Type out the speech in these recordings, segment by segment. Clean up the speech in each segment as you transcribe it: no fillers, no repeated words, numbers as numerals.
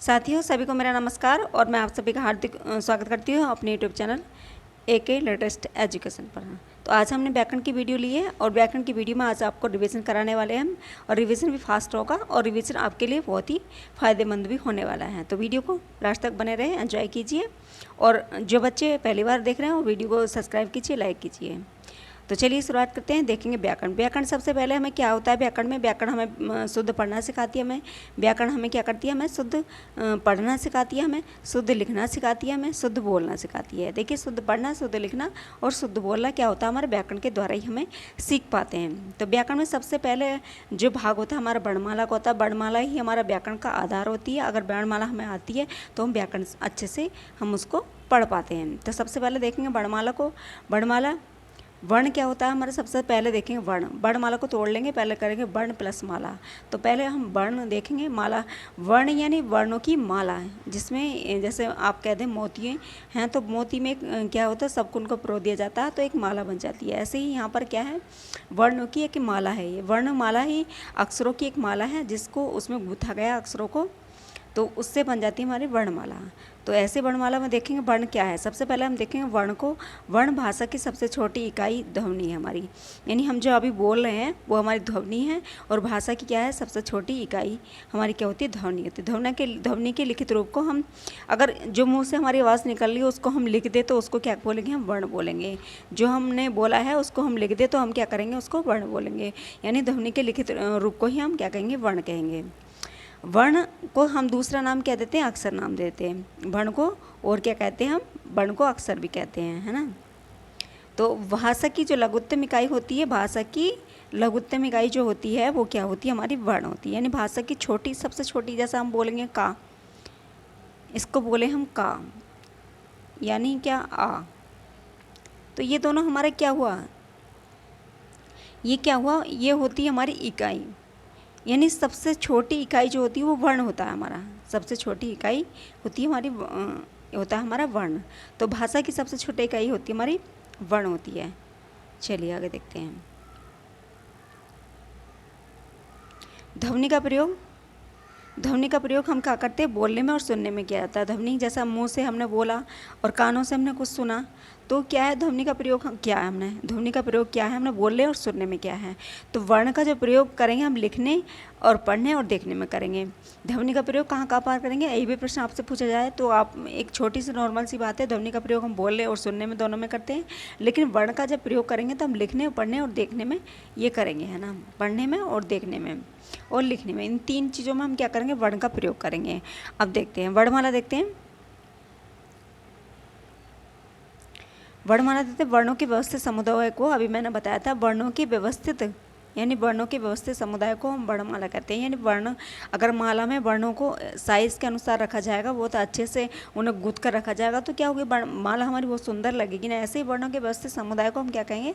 साथियों, सभी को मेरा नमस्कार और मैं आप सभी का हार्दिक स्वागत करती हूँ अपने YouTube channel AK latest education पर। तो आज हमने व्याकरण की वीडियो ली है और व्याकरण की वीडियो में आज आपको रिवीजन कराने वाले हैं हम, और रिवीजन भी फास्ट होगा और रिवीजन आपके लिए बहुत ही फ़ायदेमंद भी होने वाला है। तो वीडियो को लास्ट तक बने रहे, एंजॉय कीजिए, और जो बच्चे पहली बार देख रहे हैं वो वीडियो को सब्सक्राइब कीजिए, लाइक कीजिए। तो चलिए शुरुआत करते हैं। देखेंगे व्याकरण। व्याकरण सबसे पहले हमें क्या होता है व्याकरण में। व्याकरण हमें शुद्ध पढ़ना सिखाती है, हमें व्याकरण हमें क्या करती है, हमें शुद्ध पढ़ना सिखाती है, हमें शुद्ध लिखना सिखाती है, हमें शुद्ध बोलना सिखाती है। देखिए, शुद्ध पढ़ना, शुद्ध लिखना और शुद्ध बोलना क्या होता है, हमारे व्याकरण के द्वारा ही हमें सीख पाते हैं। तो व्याकरण में सबसे पहले जो भाग होता है हमारा वर्णमाला का होता है। वर्णमाला ही हमारा व्याकरण का आधार होती है। अगर वर्णमाला हमें आती है तो हम व्याकरण अच्छे से हम उसको पढ़ पाते हैं। तो सबसे पहले देखेंगे वर्णमाला को। वर्णमाला, वर्ण क्या होता है हमारे, सबसे पहले देखेंगे वर्ण। वर्णमाला को तोड़ लेंगे, पहले करेंगे वर्ण प्लस माला। तो पहले हम वर्ण देखेंगे। माला, वर्ण यानी वर्णों की माला है, जिसमें जैसे आप कह दें मोती हैं तो मोती में क्या होता है, सबको उनको पिरो दिया जाता है तो एक माला बन जाती है। ऐसे ही यहाँ पर क्या है, वर्णों की एक माला है। ये वर्णमाला ही अक्षरों की एक माला है जिसको उसमें गूंथा गया अक्षरों को, तो उससे बन जाती है हमारी वर्णमाला। तो ऐसे वर्णमाला में देखेंगे वर्ण क्या है। सबसे पहले हम देखेंगे वर्ण को। वर्ण भाषा की सबसे छोटी इकाई ध्वनि है हमारी, यानी हम जो अभी बोल रहे हैं वो हमारी ध्वनि है, और भाषा की क्या है, सबसे छोटी इकाई हमारी क्या होती है, ध्वनि होती है। ध्वनि के लिखित रूप को हम, अगर जो मुंह से हमारी आवाज़ निकल रही है उसको हम लिख दे तो उसको क्या बोलेंगे, हम वर्ण बोलेंगे। जो हमने बोला है उसको हम लिख दे तो हम क्या करेंगे, उसको वर्ण बोलेंगे। यानी ध्वनि के लिखित रूप को ही हम क्या कहेंगे, वर्ण कहेंगे। वर्ण को हम दूसरा नाम क्या देते हैं, अक्षर नाम देते हैं वर्ण को। और क्या कहते हैं हम, वर्ण को अक्षर भी कहते हैं, है ना। तो भाषा की जो लघुत्तम इकाई होती है, भाषा की लघुत्तम इकाई जो होती है वो क्या होती है, हमारी वर्ण होती है। यानी भाषा की छोटी, सबसे छोटी, जैसा हम बोलेंगे का, इसको बोले हम का, यानी क्या, आ। तो ये दोनों हमारा क्या हुआ, ये क्या हुआ, ये होती है हमारी इकाई। यानी सबसे छोटी इकाई जो होती है वो वर्ण होता है हमारा। सबसे छोटी इकाई होती है हमारी, होता है हमारा वर्ण। तो भाषा की सबसे छोटी इकाई होती है हमारी वर्ण होती है। चलिए आगे देखते हैं। ध्वनि का प्रयोग। ध्वनि का प्रयोग हम क्या करते हैं, बोलने में और सुनने में किया जाता है। ध्वनि जैसा मुंह से हमने बोला और कानों से हमने कुछ सुना, तो क्या है ध्वनि का प्रयोग क्या है, हमने ध्वनि का प्रयोग क्या है, हमने बोलने और सुनने में क्या है। तो वर्ण का जो प्रयोग करेंगे हम लिखने और पढ़ने और देखने में करेंगे। ध्वनि का प्रयोग कहाँ कहाँ पर करेंगे, यही भी प्रश्न आपसे पूछा जाए तो आप, एक छोटी सी नॉर्मल सी बात है, ध्वनि का प्रयोग हम बोलने और सुनने में दोनों में करते हैं, लेकिन वर्ण का जब प्रयोग करेंगे तो हम लिखने, पढ़ने और देखने में ये करेंगे, है ना। पढ़ने में और देखने में और लिखने में, इन तीन चीज़ों में हम क्या करेंगे, वर्ण का प्रयोग करेंगे। अब देखते हैं वर्णमाला। देखते हैं वर्णमाला। देते वर्णों के व्यवस्थित समुदाय को, अभी मैंने बताया था वर्णों के व्यवस्थित, यानी वर्णों के व्यवस्थित समुदाय को हम वर्णमाला कहते हैं। यानी वर्ण, अगर माला में वर्णों को साइज़ के अनुसार रखा जाएगा, वो तो अच्छे से उन्हें गूंथ कर रखा जाएगा, तो क्या होगी, माला हमारी बहुत सुंदर लगेगी ना। ऐसे ही वर्णों के व्यवस्थित समुदाय को हम क्या कहेंगे,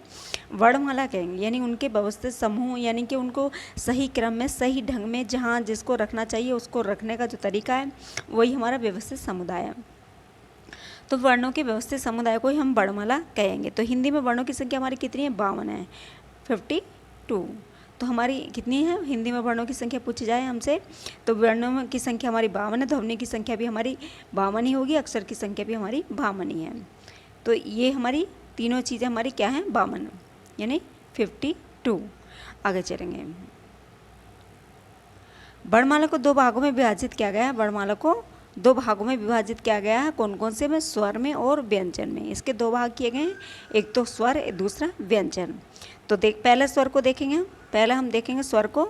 वर्णमाला कहेंगे। यानी उनके व्यवस्थित समूह, यानी कि उनको सही क्रम में, सही ढंग में, जहाँ जिसको रखना चाहिए उसको रखने का जो तरीका है वही हमारा व्यवस्थित समुदाय है। तो वर्णों के व्यवस्थित समुदाय को ही हम वर्णमाला कहेंगे। तो हिंदी में वर्णों की संख्या हमारी कितनी है, 52 है, 52। तो हमारी कितनी है हिंदी में वर्णों की संख्या पूछी जाए हमसे, तो वर्णों की संख्या हमारी 52 है। ध्वनि की संख्या भी हमारी 52 ही होगी, अक्षर की संख्या भी हमारी 52 ही है। तो ये हमारी तीनों चीज़ें हमारी क्या हैं, 52, यानी 52। आगे चलेंगे। वर्णमाला को दो भागों में विभाजित किया गया है। वर्णमाला को दो भागों में विभाजित किया गया है। कौन कौन से में, स्वर में और व्यंजन में। इसके दो भाग किए गए हैं, एक तो स्वर, दूसरा व्यंजन। तो पहले स्वर को देखेंगे। पहले हम देखेंगे स्वर को।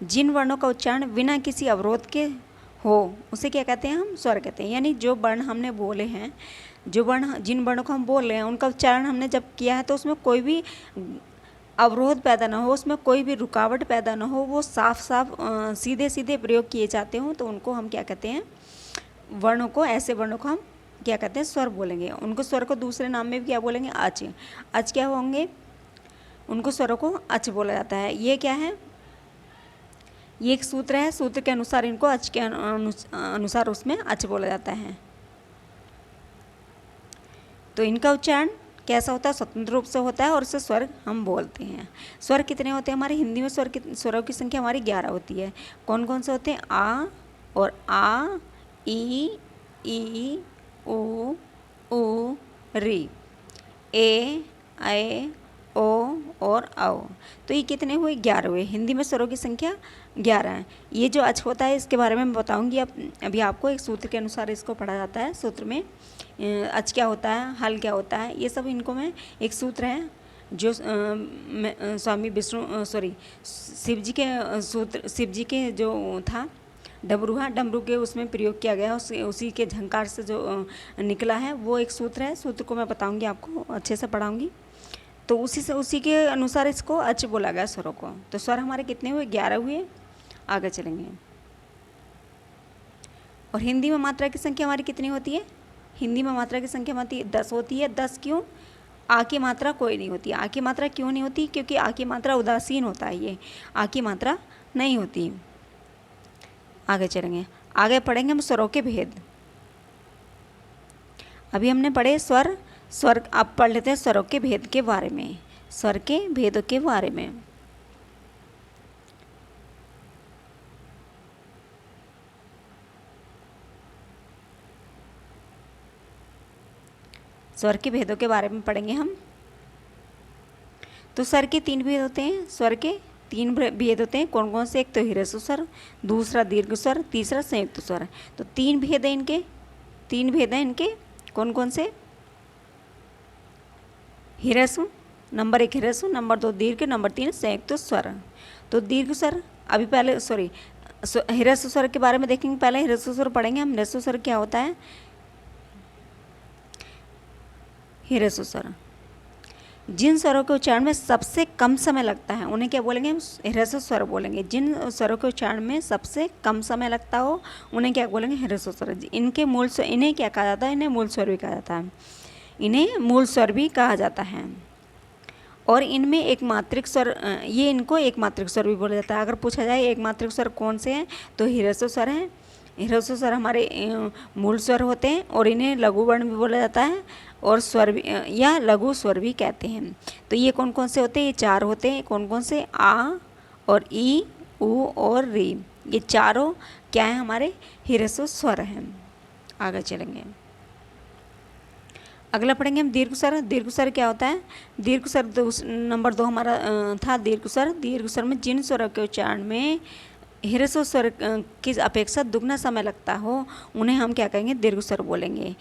जिन वर्णों का उच्चारण बिना किसी अवरोध के हो उसे क्या कहते हैं, हम स्वर कहते हैं। यानी जो वर्ण हमने बोले हैं, जो वर्ण, जिन वर्णों को हम बोल रहे हैं उनका उच्चारण हमने जब किया है तो उसमें कोई भी अवरोध पैदा ना हो, उसमें कोई भी रुकावट पैदा ना हो, वो साफ साफ सीधे सीधे प्रयोग किए जाते हों, तो उनको हम क्या कहते हैं, वर्णों को, ऐसे वर्णों को हम क्या कहते हैं, स्वर बोलेंगे। उनको स्वर को दूसरे नाम में भी क्या बोलेंगे, अच। अच क्या होंगे, उनको स्वरों को अच बोला जाता है। ये क्या है, ये एक सूत्र है, सूत्र के अनुसार इनको अच के अनुसार उसमें अच बोला जाता है। तो इनका उच्चारण कैसा होता है, स्वतंत्र रूप से होता है और उसे स्वर हम बोलते हैं। स्वर कितने होते हैं हमारे हिंदी में? स्वरों की संख्या हमारी 11 होती है। कौन कौन से होते हैं? आ और आ, ई, उ, री, ए, ओ और औ। तो ये कितने हुए? 11 हुए। हिंदी में स्वरों की संख्या 11 है। ये जो अच होता है इसके बारे में मैं बताऊंगी। अब अभी आपको एक सूत्र के अनुसार इसको पढ़ा जाता है। सूत्र में अच क्या होता है, हल क्या होता है, ये सब इनको मैं एक सूत्र है जो स्वामी विष्णु शिव जी के सूत्र, शिव जी के जो था डमरू के उसमें प्रयोग किया गया, उसी के झंकार से जो निकला है वो एक सूत्र है। सूत्र को मैं बताऊंगी, आपको अच्छे से पढ़ाऊंगी। तो उसी के अनुसार इसको अच बोला गया स्वरों को। तो स्वर हमारे कितने हुए? 11 हुए। आगे चलेंगे। और हिंदी में मात्रा की संख्या हमारी कितनी होती है? हिंदी में मात्रा की संख्या हमारी 10 होती है। 10 क्यों? आ की मात्रा कोई नहीं होती। आ की मात्रा क्यों नहीं होती? क्योंकि आ की मात्रा उदासीन होता है, ये आ की मात्रा नहीं होती। आगे चलेंगे। आगे पढ़ेंगे हम स्वरों के भेद। अभी हमने पढ़े स्वर। अब पढ़ लेते हैं स्वरों के भेद के बारे में, स्वर के भेदों के बारे में। स्वर के भेदों के बारे में पढ़ेंगे हम। तो स्वर के 3 भेद होते हैं। स्वर के 3 भेद होते हैं। कौन कौन से? एक तो ह्रस्व स्वर, दूसरा दीर्घ स्वर, तीसरा संयुक्त स्वर। तो 3 भेद हैं इनके। 3 भेद हैं इनके। कौन कौन से? ह्रस्व, नंबर 1 ह्रस्व, नंबर 2 दीर्घ, नंबर 3 संयुक्त स्वर। तो दीर्घ स्वर अभी पहले ह्रस्व स्वर के बारे में देखेंगे। पहले ह्रस्व स्वर पढ़ेंगे हम। ह्रस्व स्वर क्या होता है? ह्रस्व स्वर जिन स्वरों के उच्चारण में सबसे कम समय लगता है उन्हें क्या बोलेंगे? हम ह्रस्व स्वर बोलेंगे। जिन स्वरों के उच्चारण में सबसे कम समय लगता हो उन्हें क्या बोलेंगे? ह्रस्व स्वर। इनके मूल स्वर, इन्हें क्या कहा जाता है? इन्हें मूल स्वर भी कहा जाता है। इन्हें मूल स्वर भी कहा जाता है। और इनमें एक मात्रिक स्वर, ये इनको एक मात्रिक स्वर भी बोला जाता है। अगर पूछा जाए एक मात्रिक स्वर कौन से हैं, तो ह्रस्व स्वर हैं। ह्रस्व स्वर हमारे मूल स्वर होते हैं और इन्हें लघु वर्ण भी बोला जाता है और स्वर भी या लघु स्वर भी कहते हैं। तो ये कौन कौन से होते हैं? ये 4 होते हैं। कौन कौन से? आ और ई, उ और री। ये चारों क्या है? हमारे ह्रस्व स्वर हैं। आगे चलेंगे। अगला पढ़ेंगे हम दीर्घ स्वर। दीर्घ स्वर क्या होता है? दीर्घ स्वर नंबर 2 हमारा था दीर्घ स्वर। दीर्घ स्वर में जिन स्वरों के उच्चारण में ह्रस्व स्वर की अपेक्षा दुगना समय लगता हो उन्हें हम क्या कहेंगे? दीर्घ स्वर बोलेंगे।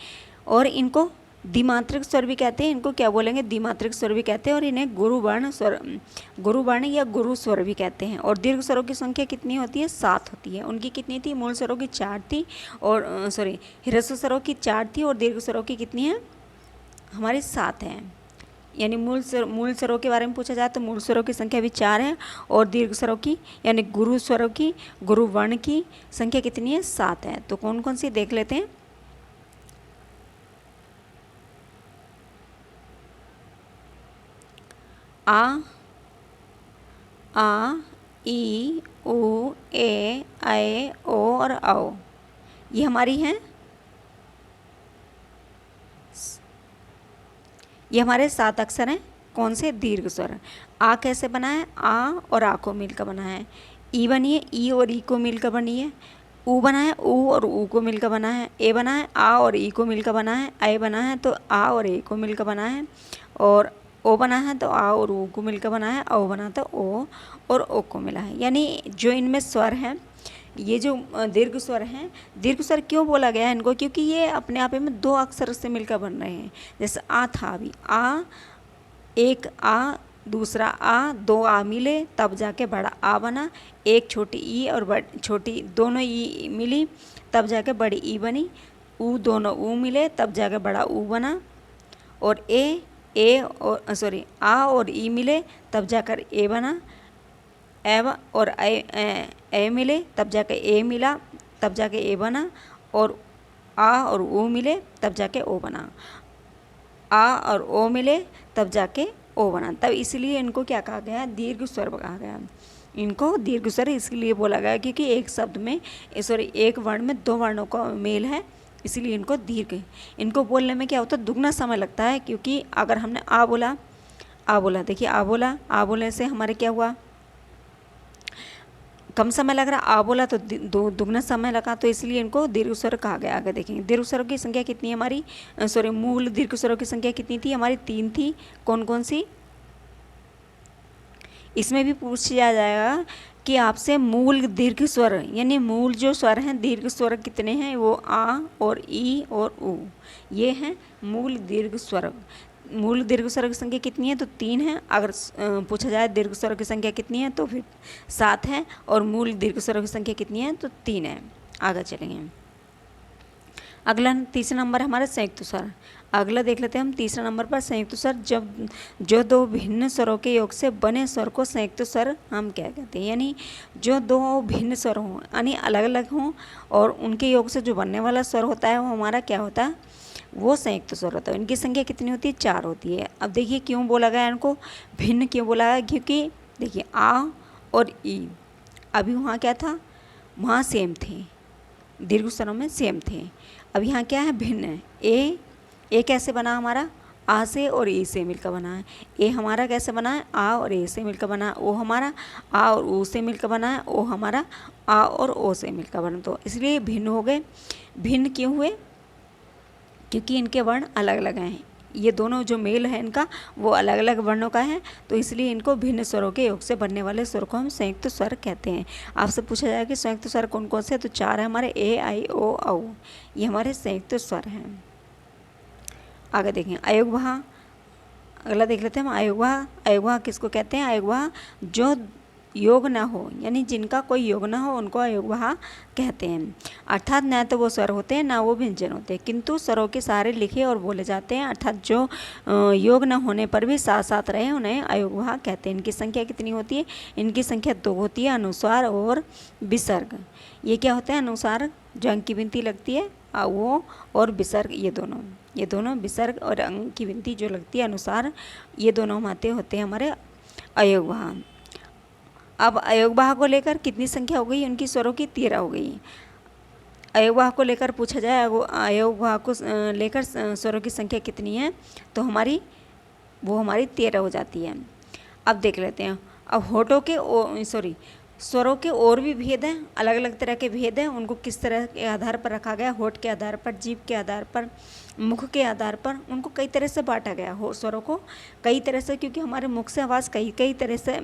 और इनको द्विमात्रिक स्वर भी कहते हैं। इनको क्या बोलेंगे? द्विमात्रिक स्वर भी कहते हैं। और इन्हें गुरुवर्ण या गुरु स्वर भी कहते हैं। और दीर्घ स्वरों की संख्या कितनी होती है? 7 होती है। उनकी कितनी थी? मूल स्वरों की 4 थी और ह्रस्व स्वरों की 4 थी और दीर्घ स्वरों की कितनी है? हमारी 7 हैं। यानी मूल स्वरों के बारे में पूछा जाए तो मूल स्वरों की संख्या भी 4 है और दीर्घ स्वरों की यानी गुरु स्वरों की, गुरु वर्ण की संख्या कितनी है? 7 है। तो कौन कौन सी देख लेते हैं। आ, ई, उ, ए, ऐ, ओ और औ। ये हमारी हैं, ये हमारे 7 अक्षर हैं। कौन से? दीर्घ स्वर। आ कैसे बना है? आ और आ को मिलकर बना है। ई बनी है, ई और ई को मिलकर बनी है। ऊ बना है, ऊ और ऊ को मिलकर बना है। ए बना है, आ और ई को मिलकर बना है। ऐ बना है तो आ और ए को मिलकर बना है। और ओ बना है तो आ और ऊ को मिलकर बना है। औ बना तो ओ और ओ को मिला है। यानी जो इनमें स्वर हैं, ये जो दीर्घ स्वर हैं, दीर्घ स्वर क्यों बोला गया है इनको? क्योंकि ये अपने आप में 2 अक्षर से मिलकर बन रहे हैं। जैसे आ था अभी, आ, एक आ, दूसरा आ, 2 आ मिले तब जाके बड़ा आ बना। एक छोटी ई और छोटी दोनों ई मिली तब जाके बड़ी ई बनी। ऊ, दोनों ऊ मिले तब जाके बड़ा ऊ बना। और आ और ई मिले तब जाकर ए बना। और ए मिले तब जाके ए मिला, तब जाके ए बना। और आ और ओ मिले तब जाके ओ बना। आ और ओ मिले तब जाके ओ बना। तब इसलिए इनको क्या कहा गया? दीर्घ स्वर कहा गया। इनको दीर्घ स्वर इसलिए बोला गया क्योंकि एक शब्द में एक वर्ण में 2 वर्णों का मेल है इसीलिए इनको दीर्घ, इनको बोलने में क्या होता है, दुगना समय लगता है। क्योंकि अगर हमने आ बोला, देखिए आ बोलने से हमारे क्या हुआ, कम समय लग रहा, आ बोला तो दुगना समय लगा, तो इसलिए इनको दीर्घ स्वर कहा गया। आगे देखेंगे दीर्घ स्वरों की संख्या कितनी है हमारी, सॉरी मूल दीर्घ स्वरों की संख्या कितनी थी हमारी, 3 थी। कौन कौन सी, इसमें भी पूछा जाएगा कि आपसे मूल दीर्घ स्वर, यानी मूल जो स्वर हैं दीर्घ स्वर कितने हैं, वो आ और ई और उ, ये हैं मूल दीर्घ स्वर। मूल दीर्घ स्वर की संख्या कितनी है, तो 3 है। अगर पूछा जाए दीर्घ स्वर की संख्या कितनी है, तो फिर 7 है। और मूल दीर्घ स्वर की संख्या कितनी है, तो 3 है। आगे चलेंगे, अगला तीसरा नंबर हमारा संयुक्त स्वर। अगला देख लेते हैं हम तीसरा नंबर पर संयुक्त स्वर। जब जो दो भिन्न स्वरों के योग से बने स्वर को संयुक्त स्वर हम क्या कहते हैं, यानी जो दो भिन्न स्वर हों, यानी अलग अलग हों, और उनके योग से जो बनने वाला स्वर होता है वो हमारा क्या होता है, वो संयुक्त स्वर होता है। इनकी संख्या कितनी होती है, 4 होती है। अब देखिए क्यों बोला गया इनको भिन्न, क्यों बोला गया, क्योंकि देखिए आ और ई अभी वहाँ क्या था, वहाँ सेम थे, दीर्घ स्वरों में सेम थे। अब यहाँ क्या है, भिन्न है। ए कैसे बना हमारा, आ से और ए से मिलकर बना है। ए हमारा कैसे बना है, आ और ए से मिलकर बना है। ओ हमारा आ और ऊ से मिलकर बना है। ओ हमारा आ और ओ से मिलकर बना, तो इसलिए भिन्न हो गए। भिन्न क्यों हुए, क्योंकि इनके वर्ण अलग अलग हैं। ये दोनों जो मेल है इनका वो अलग अलग वर्णों का है, तो इसलिए इनको भिन्न स्वरों के योग से बनने वाले स्वर को हम संयुक्त स्वर कहते हैं। आपसे पूछा जाएगा कि संयुक्त स्वर कौन कौन से, तो 4 है हमारे, ए आई ओ औ, ये हमारे संयुक्त स्वर हैं। आगे देखें अयोगवाह, अगला देख लेते हैं हम अयोगवाह। अयोगवाह किसको कहते हैं, अयोगवाह जो योग ना हो, यानी जिनका कोई योग ना हो उनको अयोगवाह कहते हैं। अर्थात न तो वो स्वर होते हैं ना वो व्यंजन होते हैं, किंतु स्वरों के सहारे लिखे और बोले जाते हैं। अर्थात जो योग न होने पर भी साथ साथ रहे उन्हें अयोगवाह कहते हैं। इनकी संख्या कितनी होती है, इनकी संख्या 2 होती है, अनुस्वार और विसर्ग। ये क्या होते हैं, अनुस्वार जो अंक की गिनती लगती है वो, और विसर्ग ये दोनों विसर्ग और अंक की गिनती जो लगती है अनुसार, ये दोनों होते हैं हमारे अयोगवाह। अब अयोगवाह को लेकर कितनी संख्या हो गई, उनकी स्वरों की 13 हो गई। अयोगवाह को लेकर पूछा जाए, अयोगवाह को लेकर स्वरों की संख्या कितनी है, तो हमारी 13 हो जाती है। अब देख लेते हैं, अब होठों के स्वरों के और भी भेद हैं, अलग अलग तरह के भेद हैं। उनको किस तरह के आधार पर रखा गया, होठ के आधार पर, जीभ के आधार पर, मुख के आधार पर, उनको कई तरह से बांटा गया हो स्वरों को, कई तरह से, क्योंकि हमारे मुख से आवाज़ कई तरह से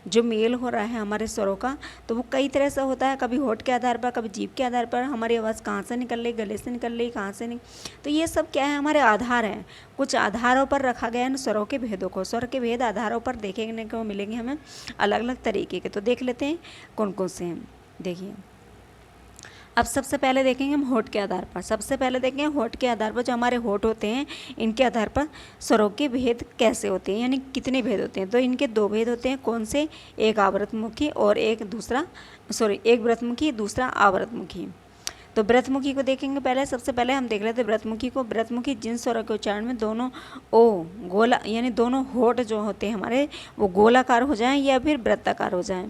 जो मेल हो रहा है हमारे स्वरों का, तो वो कई तरह से होता है। कभी होठ के आधार पर, कभी जीभ के आधार पर, हमारी आवाज़ कहाँ से निकल रही, गले से निकल रही, कहाँ से नहीं, तो ये सब क्या है, हमारे आधार हैं। कुछ आधारों पर रखा गया है स्वरों के भेदों को। स्वर के भेद आधारों पर देखने को मिलेंगे हमें अलग अलग तरीके के। तो देख लेते हैं कौन कौन से हैं। देखिए अब सबसे पहले देखेंगे हम होठ के आधार पर। सबसे पहले देखेंगे होठ के आधार पर, जो हमारे होठ होते हैं इनके आधार पर स्वरों के भेद कैसे होते हैं, यानी कितने भेद होते हैं। तो इनके 2 भेद होते हैं, कौन से, एक आवर्तमुखी और एक व्रतमुखी, दूसरा आवर्तमुखी। तो व्रतमुखी को देखेंगे पहले। सबसे पहले हम देख लेते हैं व्रतमुखी को। व्रतमुखी जिन स्वरों के उच्चारण में दोनों गोला, यानी दोनों होठ जो होते हैं हमारे वो गोलाकार हो जाएं या फिर वृत्ताकार हो जाएं,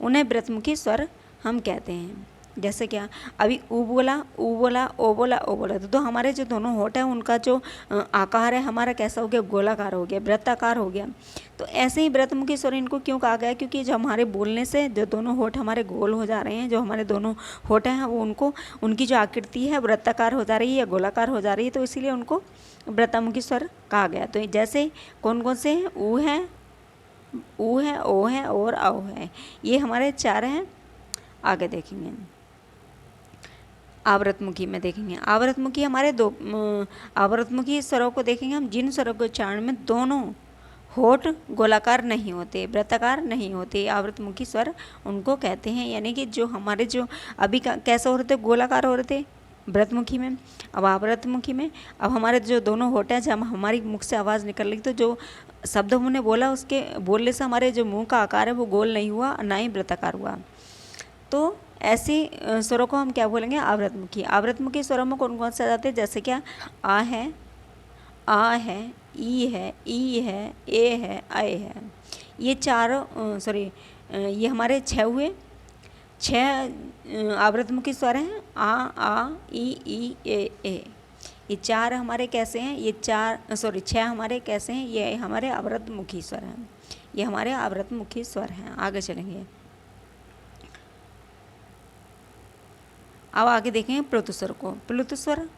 उन्हें व्रतमुखी स्वर हम कहते हैं। जैसे क्या, अभी ऊ बोला, ओ बोला, तो हमारे जो दोनों होठ हैं उनका जो आकार है हमारा कैसा हो गया, गोलाकार हो गया, वृत्ताकार हो गया। तो ऐसे ही व्रतमुखी स्वर इनको क्यों कहा गया, क्योंकि जो हमारे बोलने से जो दोनों होठ हमारे गोल हो जा रहे हैं, जो हमारे दोनों होठ हैं वो उनकी जो आकृति है वृत्ताकार हो जा रही है या गोलाकार हो जा रही है, तो इसीलिए उनको व्रतमुखी स्वर कहा गया। तो जैसे कौन कौन से हैं, ऊ है, ओ है और औ है, ये हमारे 4 हैं। आगे देखेंगे आवृतमुखी में देखेंगे। आवृतमुखी हमारे 2 आवृतमुखी स्वरों को देखेंगे हम, जिन स्वरों के उच्चारण में दोनों होठ गोलाकार नहीं होते, वृत्ताकार नहीं होते, आवृतमुखी स्वर उनको कहते हैं। यानी कि जो हमारे जो अभी कैसे हो रहे थे, गोलाकार हो रहे थे व्रतमुखी में, अब आवृतमुखी में अब हमारे जो दोनों होठ हैं, जब हमारी मुख से आवाज़ निकल रही तो जो शब्द हमने बोला उसके बोलने से हमारे जो मुंह का आकार है वो गोल नहीं हुआ, ना ही वृत्ताकार हुआ। तो ऐसे स्वरों को हम क्या बोलेंगे, आवृतमुखी। आवृतमुखी स्वरों में कौन कौन से आ जाते हैं, जैसे क्या, आ है, ई है, ए है, आए है, ये 4 ये हमारे 6 हुए। 6 आवृतमुखी स्वर हैं, आ ई ए। ये 4 हमारे कैसे हैं, ये 6 हमारे कैसे हैं, ये हमारे आवृतमुखी स्वर हैं, ये हमारे आवृतमुखी स्वर हैं। आगे चलेंगे, अब आगे देखेंगे प्लुत स्वर को। प्लुत स्वर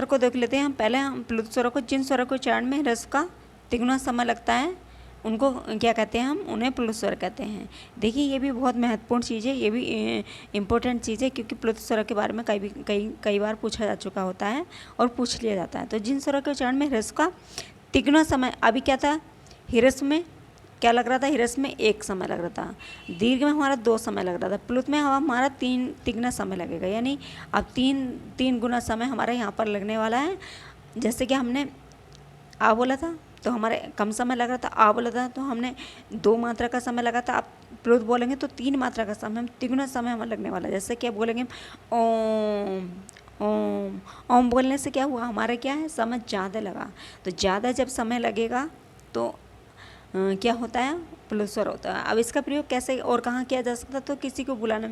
को देख लेते हैं हम। पहले हम प्लुत स्वरों को, जिन स्वरों को उच्चारण में ह्रस्व का तिगुना समय लगता है उनको क्या कहते हैं, हम उन्हें प्लुत स्वर कहते हैं। देखिए ये भी बहुत महत्वपूर्ण चीज़ है, ये भी इम्पोर्टेंट चीज़ है, क्योंकि प्लुत स्वर के बारे में कई बार पूछा जा चुका होता है और पूछ लिया जाता है। तो जिन स्वरों के उच्चारण में ह्रस्व का तिगुना समय, अभी क्या था, ह्रस्व में क्या लग रहा था, ह्रस्व में 1 समय लग रहा था, दीर्घ में हमारा 2 समय लग रहा था, प्लुत में हमारा 3 तिगुना समय लगेगा, यानी अब 3 गुना समय हमारा यहाँ पर लगने वाला है। जैसे कि हमने आ बोला था तो हमारे कम समय लग रहा था, आ बोला था तो हमने 2 मात्रा का समय लगा था। आप प्लुत बोलेंगे तो 3 मात्रा का समय, हम तिगुना समय हमें लगने वाला है। जैसे कि आप बोलेंगे ओम ओम, ओम बोलने से क्या हुआ, हमारा क्या है, समय ज़्यादा लगा। तो ज़्यादा जब समय लगेगा तो क्या होता है, प्लुत स्वर होता है। अब इसका प्रयोग कैसे और कहाँ किया जा सकता है, तो किसी को बुलाने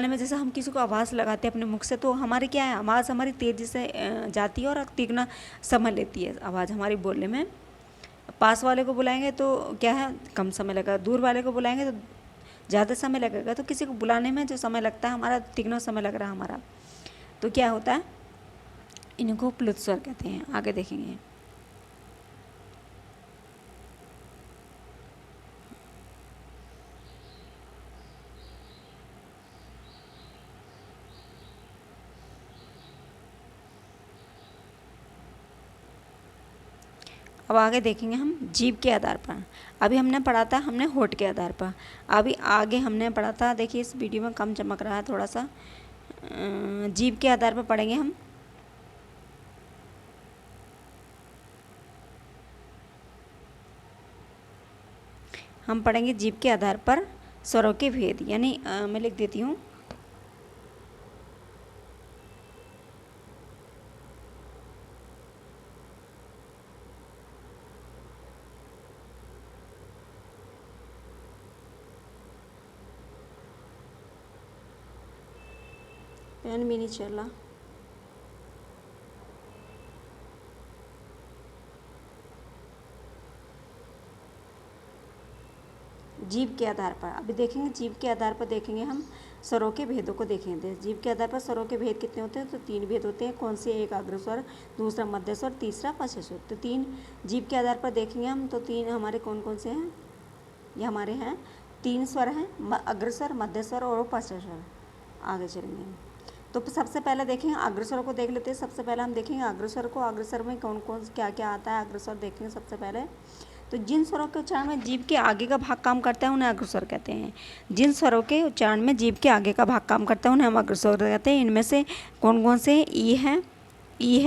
में जैसे हम किसी को आवाज़ लगाते हैं अपने मुख से, तो हमारी क्या है, आवाज़ हमारी तेज़ी से जाती है और तिगुना समय लेती है आवाज़ हमारी बोलने में। पास वाले को बुलाएंगे तो क्या है, कम समय लगेगा, दूर वाले को बुलाएंगे तो ज़्यादा समय लगेगा। तो किसी को बुलाने में जो समय लगता है हमारा, तिगुना समय लग रहा है हमारा, तो क्या होता है, इनको प्लुत स्वर कहते हैं। आगे देखेंगे, अब आगे देखेंगे हम जीभ के आधार पर। अभी हमने पढ़ा था, हमने होठ के आधार पर, अभी आगे हमने पढ़ा था, देखिए इस वीडियो में कम चमक रहा है थोड़ा सा, जीभ के आधार पर पढ़ेंगे हम पढ़ेंगे जीभ के आधार पर स्वरों के भेद, यानी मैं लिख देती हूँ, पेन भी नहीं चला। जीभ के आधार पर अभी देखेंगे, जीभ के आधार पर देखेंगे हम स्वरों के भेदों को देखेंगे। जीभ के आधार पर स्वरों के भेद कितने होते हैं, तो 3 भेद होते हैं। कौन से, एक अग्रस्वर, दूसरा मध्य स्वर, तीसरा पश्च स्वर। तो 3 जीभ के आधार पर देखेंगे हम, तो 3 हमारे कौन कौन से हैं, ये हमारे हैं 3 स्वर हैं, अग्रस्वर, मध्य स्वर और पश्च स्वर। आगे चलेंगे तो सबसे पहले देखेंगे अग्रस्वर को देख लेते हैं। सबसे पहले हम देखेंगे अग्रस्वर को, अग्रस्वर में कौन कौन क्या क्या आता है, अग्रस्वर देखेंगे सबसे पहले। तो जिन स्वरों के उच्चारण में जीभ के आगे का भाग काम करता है उन्हें अग्रस्वर कहते हैं। जिन स्वरों के उच्चारण में जीभ के आगे का भाग काम करता है उन्हें हम अग्रस्वर कहते हैं। इनमें से कौन कौन से, ई है, ए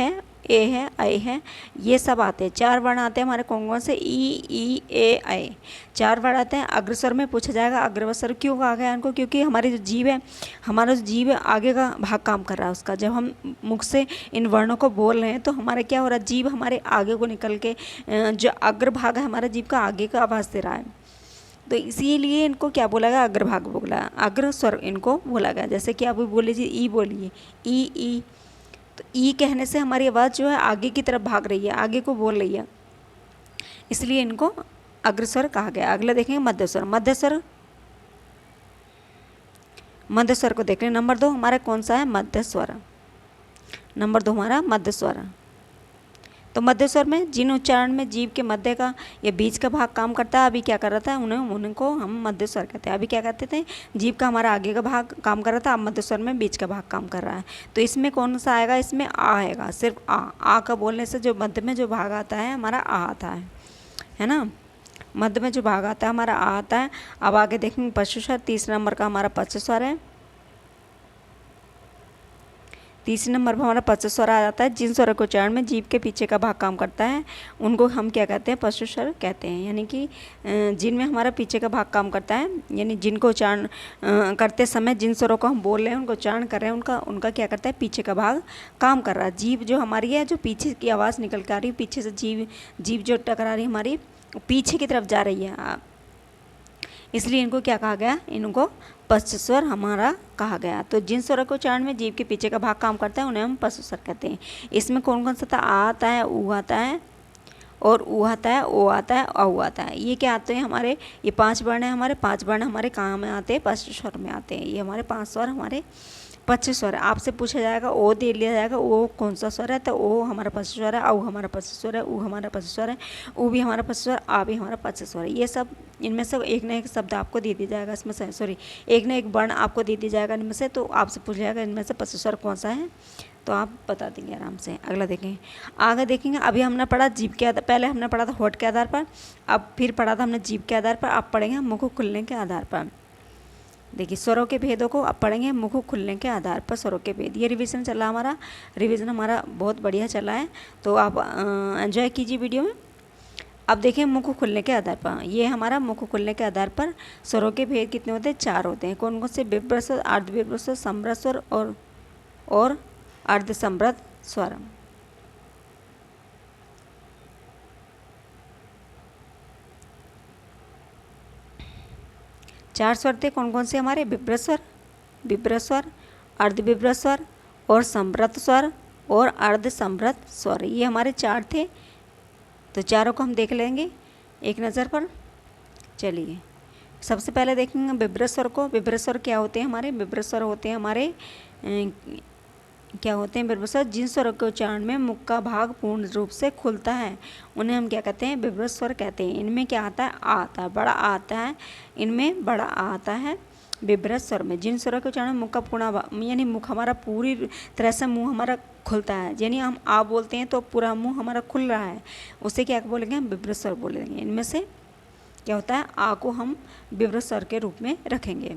है, ऐ है, ये सब आते हैं। 4 वर्ण आते हैं हमारे, कौन कौन से, ई ए ऐ, 4 वर्ण आते हैं। अग्रस्वर में पूछा जाएगा अग्रस्वर क्यों कहा गया इनको, क्योंकि हमारी जो जीभ है, हमारा जो जीभ है आगे का भाग काम कर रहा है उसका। जब हम मुख से इन वर्णों को बोल रहे हैं तो हमारा क्या हो रहा है, जीभ हमारे आगे को निकल के जो अग्रभाग है हमारा जीभ का आगे का आवाज़ दे रहा है, तो इसीलिए इनको क्या बोला गया, अग्रभाग बोला, अग्रस्वर इनको बोला गया। जैसे कि आप बोल लीजिए ई बोलिए, ई, तो ई कहने से हमारी आवाज़ जो है आगे की तरफ भाग रही है, आगे को बोल रही है, इसलिए इनको अग्रस्वर कहा गया। अगला देखेंगे मध्य स्वर। मध्य स्वर को देख लें। नंबर 2 हमारा कौन सा है, मध्य स्वर। नंबर 2 हमारा मध्य स्वर। तो मध्य स्वर में जिन उच्चारण में जीभ के मध्य का या बीच का भाग काम करता है, अभी क्या कर रहा था, उनको हम मध्य स्वर कहते हैं। अभी क्या कहते थे, जीभ का हमारा आगे का भाग काम कर रहा था, अब मध्य स्वर में बीच का भाग काम कर रहा है। तो इसमें कौन सा आएगा, इसमें आ आएगा, सिर्फ आ का बोलने से जो मध्य में जो भाग आता है हमारा आ आता है ना, मध्य में जो भाग आता है हमारा आ आता है। अब आगे देखेंगे पश्च स्वर। 3 नंबर का हमारा पश्च स्वर है। 3 नंबर पर हमारा पश्च स्वर आ जाता है। जिन स्वरों के उच्चारण में जीभ के पीछे का भाग काम करता है उनको हम क्या कहते हैं, पश्च स्वर कहते हैं। यानी कि जिनमें हमारा पीछे का भाग काम करता है, यानी जिनको उच्चारण करते समय जिन स्वरों को हम बोल रहे हैं, उनको उच्चारण कर रहे हैं, उनका क्या करता है, पीछे का भाग काम कर रहा है। जीभ जो हमारी है, जो पीछे की आवाज़ निकल के आ रही है, पीछे से जीभ जो टकरा रही है हमारी, पीछे की तरफ जा रही है, इसलिए इनको क्या कहा गया, इनको पश्च स्वर हमारा कहा गया। तो जिन स्वरों के उच्चारण में जीभ के पीछे का भाग काम करता है उन्हें हम पश्च स्वर कहते हैं। इसमें कौन कौन सा था, आ आता है, ऊ आता है, और ऊ आता है, ओ आता है, औ आता है। ये क्या आते हैं हमारे, ये 5 वर्ण है हमारे, 5 वर्ण हमारे कहाँ में आते हैं, पश्च स्वर में आते हैं। ये हमारे 5 स्वर हमारे पश्च स्वर है। आपसे पूछा जाएगा, ओ दे लिया जाएगा, ओ कौन सा स्वर है, तो ओ हमारा पश्च स्वर है, औ हमारा पश्च स्वर है, ऊ हमारा पश्च स्वर है, ऊ भी हमारा पश्च स्वर, आ भी हमारा पश्च स्वर है। ये सब इनमें से एक ना एक शब्द आपको दे दिया जाएगा, इसमें से सॉरी एक ना एक वर्ण आपको दे दिया जाएगा इनमें से, तो आपसे पूछ जाएगा इनमें से पश्च स्वर कौन सा है, तो आप बता देंगे आराम से। अगला देखेंगे, आगे देखेंगे। अभी हमने पढ़ा जीभ के आधार, पहले हमने पढ़ा था होठ के आधार पर, अब फिर पढ़ा था हमने जीभ के आधार पर, अब पढ़ेंगे मुख खुलने के आधार पर। देखिए स्वरों के भेदों को अब पढ़ेंगे मुख खुलने के आधार पर, स्वरों के भेद। ये रिवीजन चला हमारा, रिवीजन हमारा बहुत बढ़िया चला है, तो आप एंजॉय कीजिए वीडियो में। अब देखें मुख खुलने के आधार पर, ये हमारा मुख खुलने के आधार पर स्वरों के भेद कितने होते हैं, 4 होते हैं। कौन कौन से, विभ्रत स्वर, अर्धविभ्रत स्वर, समृत स्वर और अर्धसमृत स्वर। चार स्वर थे, कौन कौन से हमारे, विभ्रत स्वर, अर्धविभ्रत स्वर और समृत स्वर और अर्धसमृत स्वर। ये हमारे 4 थे, तो चारों को हम देख लेंगे एक नज़र पर। चलिए सबसे पहले देखेंगे विभ्रत स्वर को। विभ्रत स्वर क्या होते हैं हमारे, विभ्रत स्वर होते हैं हमारे क्या होते हैं, विभ्रत स्वर जिन स्वरों के उच्चारण में मुख का भाग पूर्ण रूप से खुलता है उन्हें हम क्या कहते हैं, विभ्रत स्वर कहते हैं। इनमें क्या आता है, आ आता है, बड़ा आ आता है, इनमें बड़ा आ आता है विभ्रत स्वर में। जिन स्वरों के उच्चारण में मुख का पूर्ण यानी मुख हमारा पूरी तरह से मुंह हमारा खुलता है, यानी हम आ बोलते हैं तो पूरा मुंह हमारा खुल रहा है, उसे क्या बोलेंगे, हम विभ्रत स्वर बोलेंगे। इनमें से क्या होता है, आ को हम विभ्रत स्वर के रूप में रखेंगे।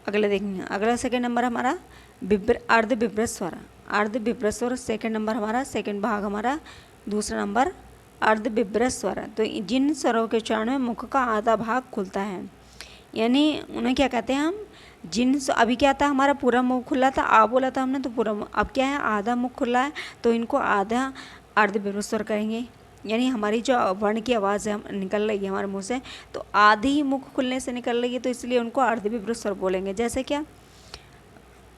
अगला देखेंगे, अगला सेकेंड नंबर हमारा अर्धविभ्रत स्वर। अर्धविभ्रत स्वर सेकेंड नंबर हमारा, सेकेंड भाग हमारा, दूसरा नंबर अर्धविभ्रत स्वर। तो जिन स्वरों के उच्चारण में मुख का आधा भाग खुलता है, यानी उन्हें क्या कहते हैं हम, जिन अभी क्या था हमारा पूरा मुख खुला था, आ बोला था हमने तो पूरा, अब क्या है आधा मुख खुला है, तो इनको आधा अर्धविभ्रत स्वर करेंगे। यानी हमारी जो वर्ण की आवाज़ है हम निकल रही है हमारे मुंह से, तो आधी ही मुख खुलने से निकल रही है, तो इसलिए उनको अर्धविभ्रत स्वर बोलेंगे। जैसे क्या,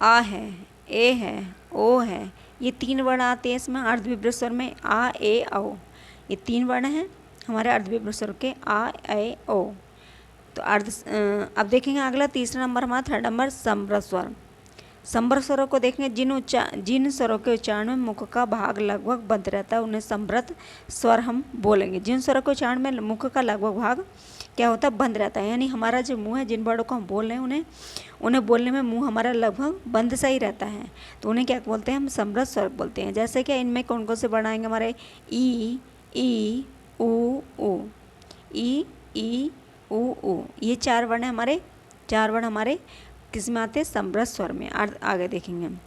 आ है, ए है, ओ है, ये 3 वर्ण आते हैं इसमें अर्धविभ्रत स्वर में, आ ए औ, ये 3 वर्ण हैं हमारे अर्धविभ्रत स्वर के, आ ए ओ। तो अब देखेंगे अगला तीसरा नंबर हमारा, थर्ड नंबर समृत स्वर। समृत स्वरों को देखेंगे, जिन स्वरों के उच्चारण में मुख का भाग लगभग बंद रहता है उन्हें समृत स्वर हम बोलेंगे। जिन स्वरों के उच्चारण में मुख का लगभग भाग क्या होता है, बंद रहता है, यानी हमारा जो मुंह है, जिन वर्डों को हम बोल रहे हैं उन्हें बोलने में मुंह हमारा लगभग बंद सा ही रहता है, तो उन्हें क्या बोलते हैं, हम समृत स्वर बोलते हैं। जैसे कि इनमें कौन कौन से वर्ण आएंगे हमारे, ई ऊ ऊ, ई ऊ, ये 4 वर्ण है हमारे, 4 वर्ण हमारे किस में आते हैं, समृत स्वर में। आगे देखेंगे हम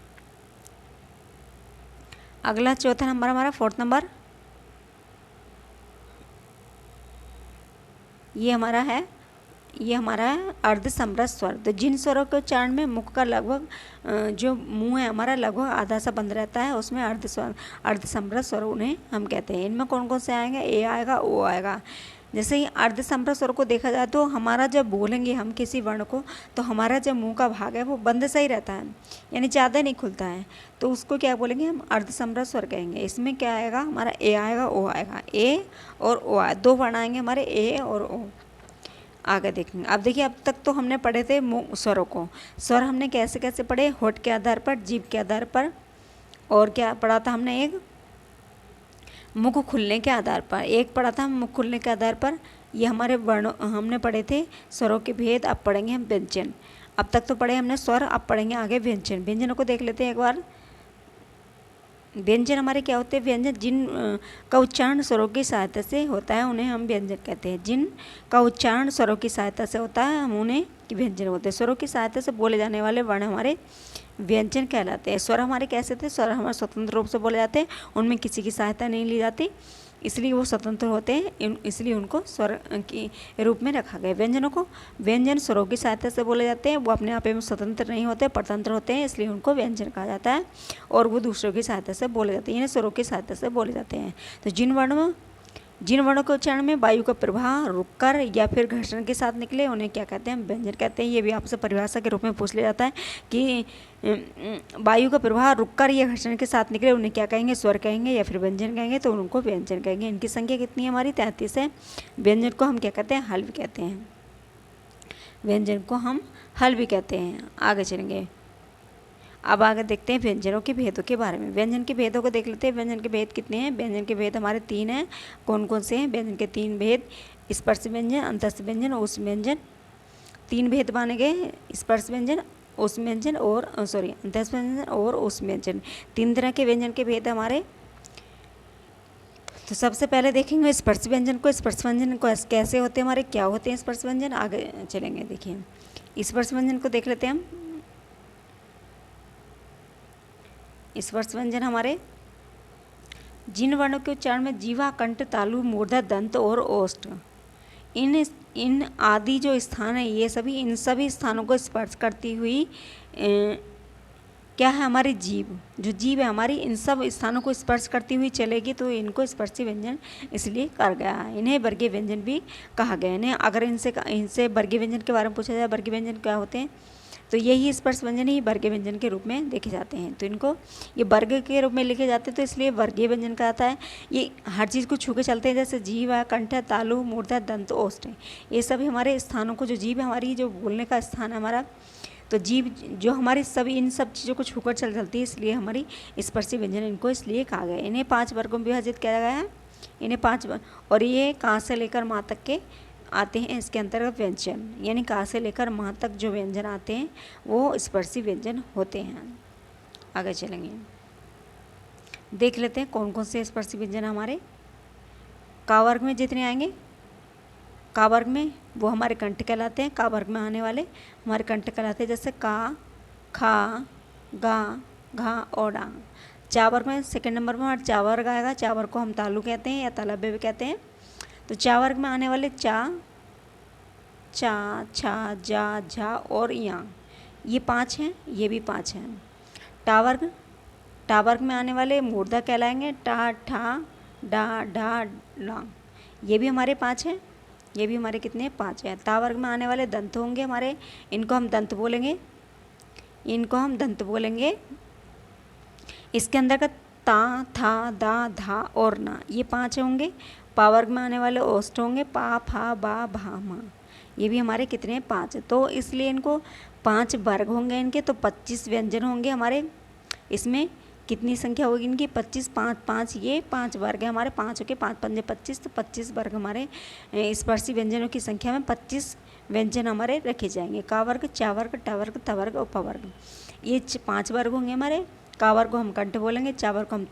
अगला चौथा नंबर हमारा, फोर्थ नंबर, ये हमारा है अर्धसमृत स्वर। तो जिन स्वरों के उच्चारण में मुख का लगभग जो मुंह है हमारा लगभग आधा सा बंद रहता है, उसमें अर्धसमृत स्वर उन्हें हम कहते हैं। इनमें कौन कौन से आएंगे, ए आएगा, ओ आएगा। जैसे ही अर्धसमृत स्वर को देखा जाए तो हमारा जब बोलेंगे हम किसी वर्ण को, तो हमारा जो मुंह का भाग है वो बंद सा ही रहता है, यानी ज़्यादा नहीं खुलता है, तो उसको क्या बोलेंगे, हम अर्धसमृत स्वर कहेंगे। इसमें क्या आएगा हमारा, ए आएगा, ओ आएगा, ए और ओ आए, 2 वर्ण आएंगे हमारे, ए और ओ। आगे देखेंगे, अब देखिए अब तक तो हमने पढ़े थे स्वरों को। स्वर हमने कैसे कैसे पढ़े, होठ के आधार पर, जीभ के आधार पर, और क्या पढ़ा था हमने, एक मुख खुलने के आधार पर, एक पढ़ा था मुख खुलने के आधार पर। ये हमारे वर्ण हमने पढ़े थे स्वरों के भेद। अब पढ़ेंगे हम व्यंजन। अब तक तो पढ़े हमने स्वर, अब पढ़ेंगे आगे व्यंजन। व्यंजनों को देख लेते हैं एक बार। व्यंजन हमारे क्या होते हैं, व्यंजन जिन का उच्चारण स्वरों की सहायता से होता है उन्हें हम व्यंजन कहते हैं। जिन का उच्चारण स्वरों की सहायता से होता है हम उन्हें व्यंजन बोलते हैं। स्वरों की सहायता से बोले जाने वाले वर्ण हमारे व्यंजन कहलाते हैं। स्वर हमारे कैसे थे, स्वर हमारे स्वतंत्र रूप से बोले जाते हैं, उनमें किसी की सहायता नहीं ली जाती, इसलिए वो स्वतंत्र होते हैं, इसलिए उनको स्वर के रूप में रखा गया। व्यंजनों को, व्यंजन स्वरों की सहायता से बोले जाते हैं, वो अपने आप में स्वतंत्र नहीं होते, परतंत्र होते हैं, इसलिए उनको व्यंजन कहा जाता है, और वो दूसरों की सहायता से बोले जाते हैं, यानी स्वरों की सहायता से बोले जाते हैं। तो जिन वर्णों जिन वर्णों के उच्चारण में वायु का प्रवाह रुककर या फिर घर्षण के साथ निकले उन्हें क्या कहते हैं, व्यंजन कहते हैं। ये भी आपसे परिभाषा के रूप में पूछ लिया जाता है कि वायु का प्रवाह रुककर या घर्षण के साथ निकले उन्हें क्या कहेंगे, स्वर कहेंगे या फिर व्यंजन कहेंगे, तो उनको व्यंजन कहेंगे। इनकी संख्या कितनी है हमारी, 33 है। व्यंजन को हम क्या कहते हैं, हल भी कहते हैं। व्यंजन को हम हल भी कहते हैं। आगे चलेंगे, अब आगे देखते हैं व्यंजनों के भेदों के बारे में। व्यंजन के भेदों को देख लेते हैं। व्यंजन के भेद कितने हैं, व्यंजन के भेद हमारे 3 हैं। कौन कौन से हैं व्यंजन के 3 भेद, स्पर्श व्यंजन, अंतस्थ व्यंजन, ऊष्म व्यंजन। 3 भेद माने गए, स्पर्श व्यंजन, ऊष्म व्यंजन और अंतस्थ व्यंजन और ऊष्म व्यंजन। 3 तरह के व्यंजन के भेद हमारे। तो सबसे पहले देखेंगे स्पर्श व्यंजन को। स्पर्श व्यंजन को कैसे होते हैं हमारे, क्या होते हैं स्पर्श व्यंजन, आगे चलेंगे। देखिए स्पर्श व्यंजन को देख लेते हैं हम। स्पर्श व्यंजन हमारे जिन वर्णों के उच्चारण में जीवा, कंठ, तालु, मूर्धा, दंत और ओष्ठ, इन आदि जो स्थान है ये सभी, इन सभी स्थानों को स्पर्श करती हुई क्या है हमारी जीभ, जो जीभ है हमारी इन सब स्थानों को स्पर्श करती हुई चलेगी, तो इनको स्पर्शी व्यंजन इसलिए कहा गया है। इन्हें वर्गीय व्यंजन भी कहा गया है। इन्हें अगर इनसे वर्गीय व्यंजन के बारे में पूछा जाए, वर्गीय व्यंजन क्या होते हैं, तो यही स्पर्श व्यंजन ही वर्गीय व्यंजन के रूप में देखे जाते हैं। तो इनको ये वर्ग के रूप में लिखे जाते हैं, तो इसलिए वर्गीय व्यंजन कहता है। ये हर चीज़ को छू के चलते हैं, जैसे जीभ है, कंठ है, तालु, मूर्धा, दंत, ओष्ठ है, ये सभी हमारे स्थानों को, जो जीभ है हमारी, जो बोलने का स्थान है हमारा, तो जीभ जो हमारी सभी इन सब चीज़ों को छूकर चलती है, इसलिए हमारी स्पर्शी व्यंजन इनको इसलिए कहा गया है। इन्हें 5 वर्गों में विभाजित किया गया है। इन्हें 5 और ये कहाँ से लेकर माँ तक के आते हैं, इसके अंतर्गत व्यंजन, यानी कहाँ से लेकर माँ तक जो व्यंजन आते हैं वो स्पर्शी व्यंजन होते हैं। आगे चलेंगे, देख लेते हैं कौन कौन से स्पर्शी व्यंजन हमारे का वर्ग में जितने आएंगे। का वर्ग में वो हमारे कंठ कहलाते हैं। का वर्ग में आने वाले हमारे कंठ कहलाते हैं, जैसे का, खा, गा, घा और डा। चा वर्ग में सेकंड नंबर पर हमारा चा वर्ग आएगा। चा वर्ग को हम तालु कहते हैं या तालव्य भी कहते हैं। तो चा वर्ग में आने वाले चा, चा, छा, जा, झा और या, ये 5 हैं, ये भी 5 हैं। टा वर्ग में आने वाले मूर्धा कहलाएंगे। टा, ठा, डा, ढा, ला, ये भी हमारे 5 हैं। ये भी हमारे कितने 5 हैं। ता वर्ग में आने वाले दंत होंगे हमारे, इनको हम दंत बोलेंगे, इनको हम दंत बोलेंगे। इसके अंदर का ता, था, दा, धा और ना, ये 5 होंगे। पा वर्ग में आने वाले ओष्ठ होंगे। पा, फा, बा, भा, मा, ये भी हमारे कितने 5। तो इसलिए इनको 5 वर्ग होंगे इनके, तो 25 व्यंजन होंगे हमारे। इसमें कितनी संख्या होगी इनकी, 25, 5, 5, ये 5 वर्ग है हमारे। 5 हो के 5 पंजे 25, तो 25 वर्ग हमारे स्पर्शी व्यंजनों की संख्या में 25 व्यंजन हमारे रखे जाएंगे। का वर्ग, चा वर्ग, टा वर्ग, ता वर्ग और पा वर्ग, ये 5 वर्ग होंगे हमारे। का वर्ग को हम कंठ बोलेंगे, चा वर्ग को हम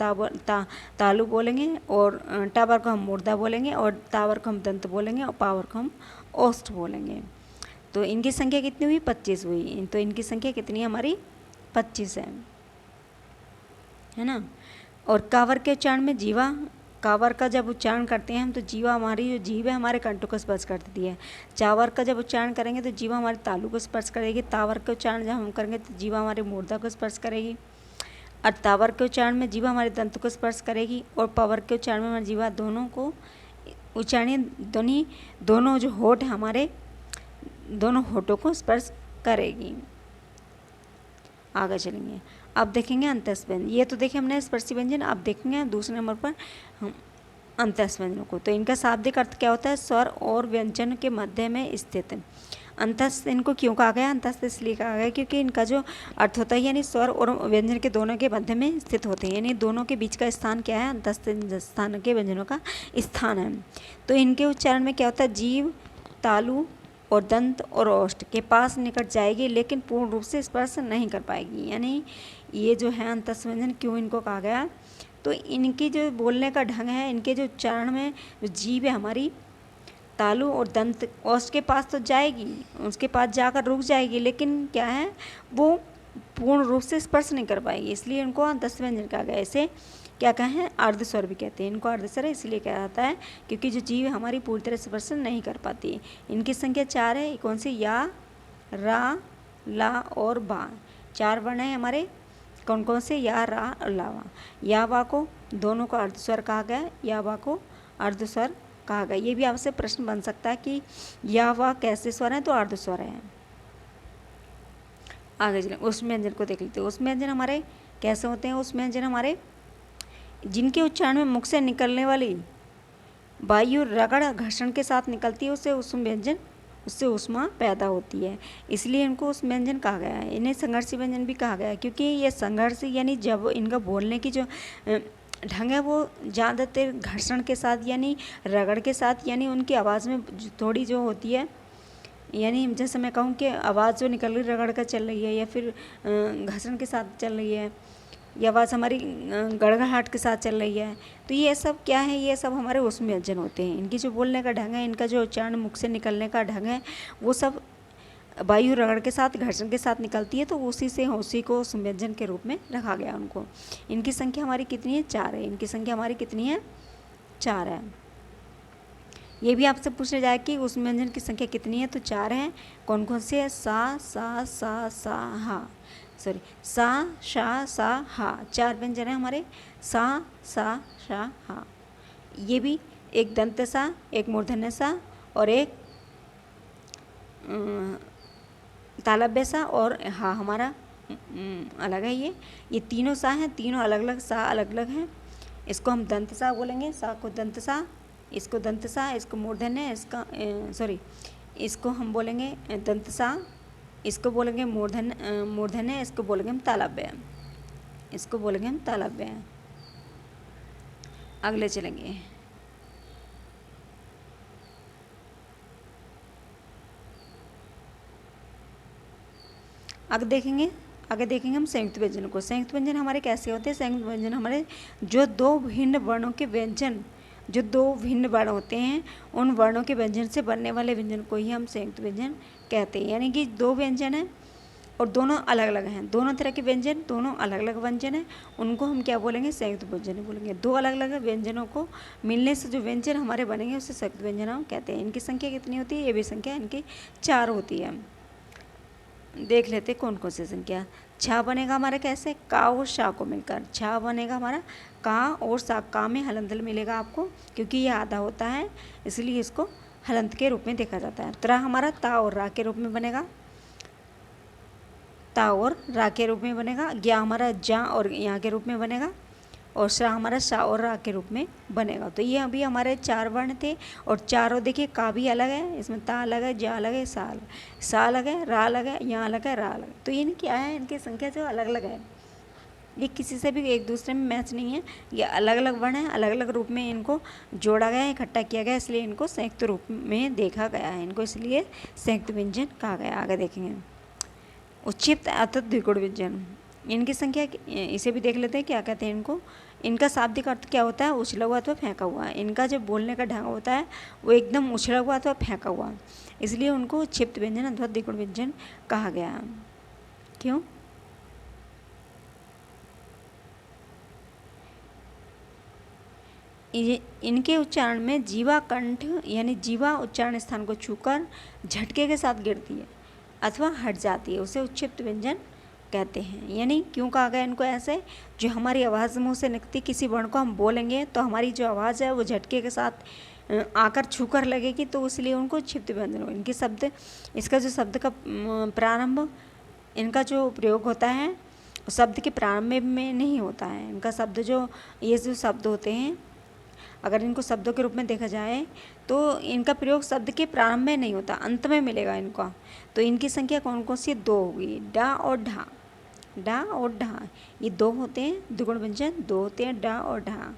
तालु बोलेंगे, और टा वर्ग को हम मूर्धा बोलेंगे, और ता वर्ग को हम दंत बोलेंगे, और पा वर्ग को हम ओष्ठ बोलेंगे। तो इनकी संख्या कितनी हुई, 25 हुई। तो इनकी संख्या कितनी है हमारी, 25 है ना। और कावर के उच्चारण में जीवा, कावर का जब उच्चारण करते हैं हम, तो जीवा हमारी जो जीभ है हमारे कंठ को स्पर्श करती है। चावर का जब उच्चारण करेंगे तो जीवा हमारे तालु को स्पर्श करेगी। तावर का उच्चारण जब हम करेंगे तो जीवा हमारे मूर्धा को स्पर्श करेगी। और तावर के उच्चारण में जीवा हमारे दंत को स्पर्श करेगी। और पावर के उच्चारण में हमारे जीवा दोनों को उच्चारण दोनों जो होठ है हमारे, दोनों होठों को स्पर्श करेगी। आगे चलेंगे, अब देखेंगे अंतस्थ व्यंजन। ये तो देखे हमने स्पर्शी व्यंजन, अब देखेंगे दूसरे नंबर पर हम अंतस्थ व्यंजनों को। तो इनका शाब्दिक अर्थ क्या होता है, स्वर और व्यंजन के मध्य में स्थित। अंतस्थ इनको क्यों कहा गया, अंतस्थ इसलिए कहा गया क्योंकि इनका जो अर्थ होता है, यानी स्वर और व्यंजन के दोनों के मध्य में स्थित होते हैं, यानी दोनों के बीच का स्थान क्या है, अंतस्थ स्थान के व्यंजनों का स्थान है। तो इनके उच्चारण में क्या होता है, जीव, तालु और दंत और ओष्ठ के पास निकट जाएगी, लेकिन पूर्ण रूप से स्पर्श नहीं कर पाएगी। यानी ये जो है अंतस्थ व्यंजन क्यों इनको कहा गया, तो इनकी जो बोलने का ढंग है, इनके जो उच्चारण में जो जीभ है हमारी, तालु और दंत ओष्ठ के पास तो जाएगी, उसके पास जाकर रुक जाएगी, लेकिन क्या है वो पूर्ण रूप से स्पर्श नहीं कर पाएगी, इसलिए इनको अंतस्थ व्यंजन कहा गया। इसे क्या कहें, अर्धस्वर भी कहते हैं। इनको अर्धस्वर इसलिए कहा जाता है क्योंकि जो जीव हमारी पूरी तरह स्पर्श नहीं कर पाती। इनकी संख्या 4 है। कौन सी, या, रा, ला और बा, 4 वर्ण हैं हमारे। कौन कौन से, या, रा और लावा। या, वा को दोनों को अर्धस्वर कहा गया, या, वा को अर्धस्वर कहा गया। ये भी आपसे प्रश्न बन सकता है कि या वह कैसे स्वर हैं, तो अर्धस्वर हैं। आगे चलें, उष्म व्यंजन को देख लेते हैं। उष्म व्यंजन हमारे कैसे होते हैं? उष्म व्यंजन हमारे जिनके उच्चारण में मुख से निकलने वाली वायु रगड़ घर्षण के साथ निकलती है, उससे उष्म व्यंजन, उससे ऊष्मा पैदा होती है, इसलिए इनको उष्म व्यंजन कहा गया है। इन्हें संघर्षी व्यंजन भी कहा गया है, क्योंकि ये संघर्ष यानी जब इनका बोलने की जो ढंग है वो ज़्यादातर घर्षण के साथ यानी रगड़ के साथ, यानी उनकी आवाज़ में थोड़ी जो होती है, यानी जैसे मैं कहूँ कि आवाज़ जो निकल रही रगड़ कर चल रही है या फिर घर्षण के साथ चल रही है, या आवाज़ हमारी गड़गड़ाहट के साथ चल रही है, तो ये सब क्या है? ये सब हमारे उष्म व्यंजन होते हैं। इनकी जो बोलने का ढंग है, इनका जो उच्चारण मुख से निकलने का ढंग है, वो सब वायु रगड़ के साथ घर्षण के साथ निकलती है, तो उसी को उष्म व्यंजन के रूप में रखा गया उनको। इनकी संख्या हमारी कितनी है? 4 है। इनकी संख्या हमारी कितनी है? 4 है। ये भी आपसे पूछा जाए कि उष्म व्यंजन की संख्या कितनी है, तो 4 है। कौन कौन से है? सा, सा, हा, सॉरी, सा, शा, सा, हा, 4 व्यंजन है हमारे। सा, शा, हा। ये भी एक दंत सा, एक मूर्धन्य सा और एक तालव्य सा, और हा हमारा अलग है। ये तीनों सा हैं, तीनों अलग अलग सा अलग अलग हैं। इसको हम दंत सा बोलेंगे, सा को दंत सा, इसको दंत सा, इसको मूर्धन्य, इसका इसको हम बोलेंगे दंत सा, इसको बोलेंगे मूर्धन्य, इसको बोलेंगे हम तालव्य, इसको बोलेंगे हम तालव्य। अगले चलेंगे। आगे देखेंगे हम संयुक्त व्यंजन को। संयुक्त व्यंजन हमारे कैसे होते हैं? संयुक्त व्यंजन हमारे जो दो भिन्न वर्णों के व्यंजन, जो दो भिन्न वर्ण होते हैं, उन वर्णों के व्यंजन से बनने वाले व्यंजन को ही हम संयुक्त व्यंजन कहते हैं। यानी कि दो व्यंजन हैं और दोनों अलग अलग हैं, दोनों तरह के व्यंजन, दोनों अलग अलग व्यंजन हैं, उनको हम क्या बोलेंगे? संयुक्त व्यंजन बोलेंगे। दो अलग अलग व्यंजनों को मिलने से जो व्यंजन हमारे बनेंगे उसे संयुक्त व्यंजन हम कहते हैं। इनकी संख्या कितनी होती है? ये भी संख्या इनकी 4 होती है। देख लेते कौन कौन सी संख्या। छा बनेगा हमारा कैसे? का और शा को मिलकर छा बनेगा हमारा। का और सा, का में हलंत मिलेगा आपको, क्योंकि ये आधा होता है इसलिए इसको हलंत के रूप में देखा जाता है। त्रा हमारा ता और रा के रूप में बनेगा, ता और रा के रूप में बनेगा। ज्ञा हमारा जा और यहाँ के रूप में बनेगा, और शा हमारा शा और रा के रूप में बनेगा। तो ये अभी हमारे 4 वर्ण थे, और चारों देखिए का भी अलग है, इसमें ता अलग है, जा अलग है, सा अलग है, रा अलग है, यहाँ अलग है, रा अलग है। तो ये क्या है? इनकी संख्या जो अलग अलग है, ये किसी से भी एक दूसरे में मैच नहीं है, ये अलग अलग वर्ण है, अलग अलग रूप में इनको जोड़ा गया है, इकट्ठा किया गया है, इसलिए इनको संयुक्त रूप में देखा गया है, इनको इसलिए संयुक्त व्यंजन कहा गया। आगे देखेंगे उच्छिप्त अर्थात द्विगुण व्यंजन। इनकी संख्या, इसे भी देख लेते हैं क्या कहते हैं इनको। इनका शाब्दिक अर्थ क्या होता है? उछला हुआ अथवा फेंका हुआ। इनका जो बोलने का ढंग होता है वो एकदम उछला हुआ अथवा फेंका हुआ, इसलिए उनको क्षिप्त व्यंजन अथवा द्विगुण व्यंजन कहा गया। क्यों? इनके उच्चारण में जीवा कंठ यानी जीवा उच्चारण स्थान को छूकर झटके के साथ गिरती है अथवा हट जाती है, उसे उच्छिप्त व्यंजन कहते हैं। यानी क्यों कहा गया इनको ऐसे? जो हमारी आवाज़ मुंह से निकलती किसी वर्ण को हम बोलेंगे तो हमारी जो आवाज़ है वो झटके के साथ आकर छूकर लगेगी, तो इसलिए उनको क्षिप्त व्यंजन हो। इनके शब्द, इसका जो शब्द का प्रारंभ, इनका जो प्रयोग होता है शब्द के प्रारंभ में नहीं होता है। इनका शब्द जो, ये जो शब्द होते हैं, अगर इनको शब्दों के रूप में देखा जाए तो इनका प्रयोग शब्द के प्रारंभ में नहीं होता, अंत में मिलेगा इनका। तो इनकी संख्या कौन कौन सी? 2 होगी। डा और ढा, डा और ढा, ये 2 होते हैं द्विगुण व्यंजन, 2 होते हैं डा और ढा।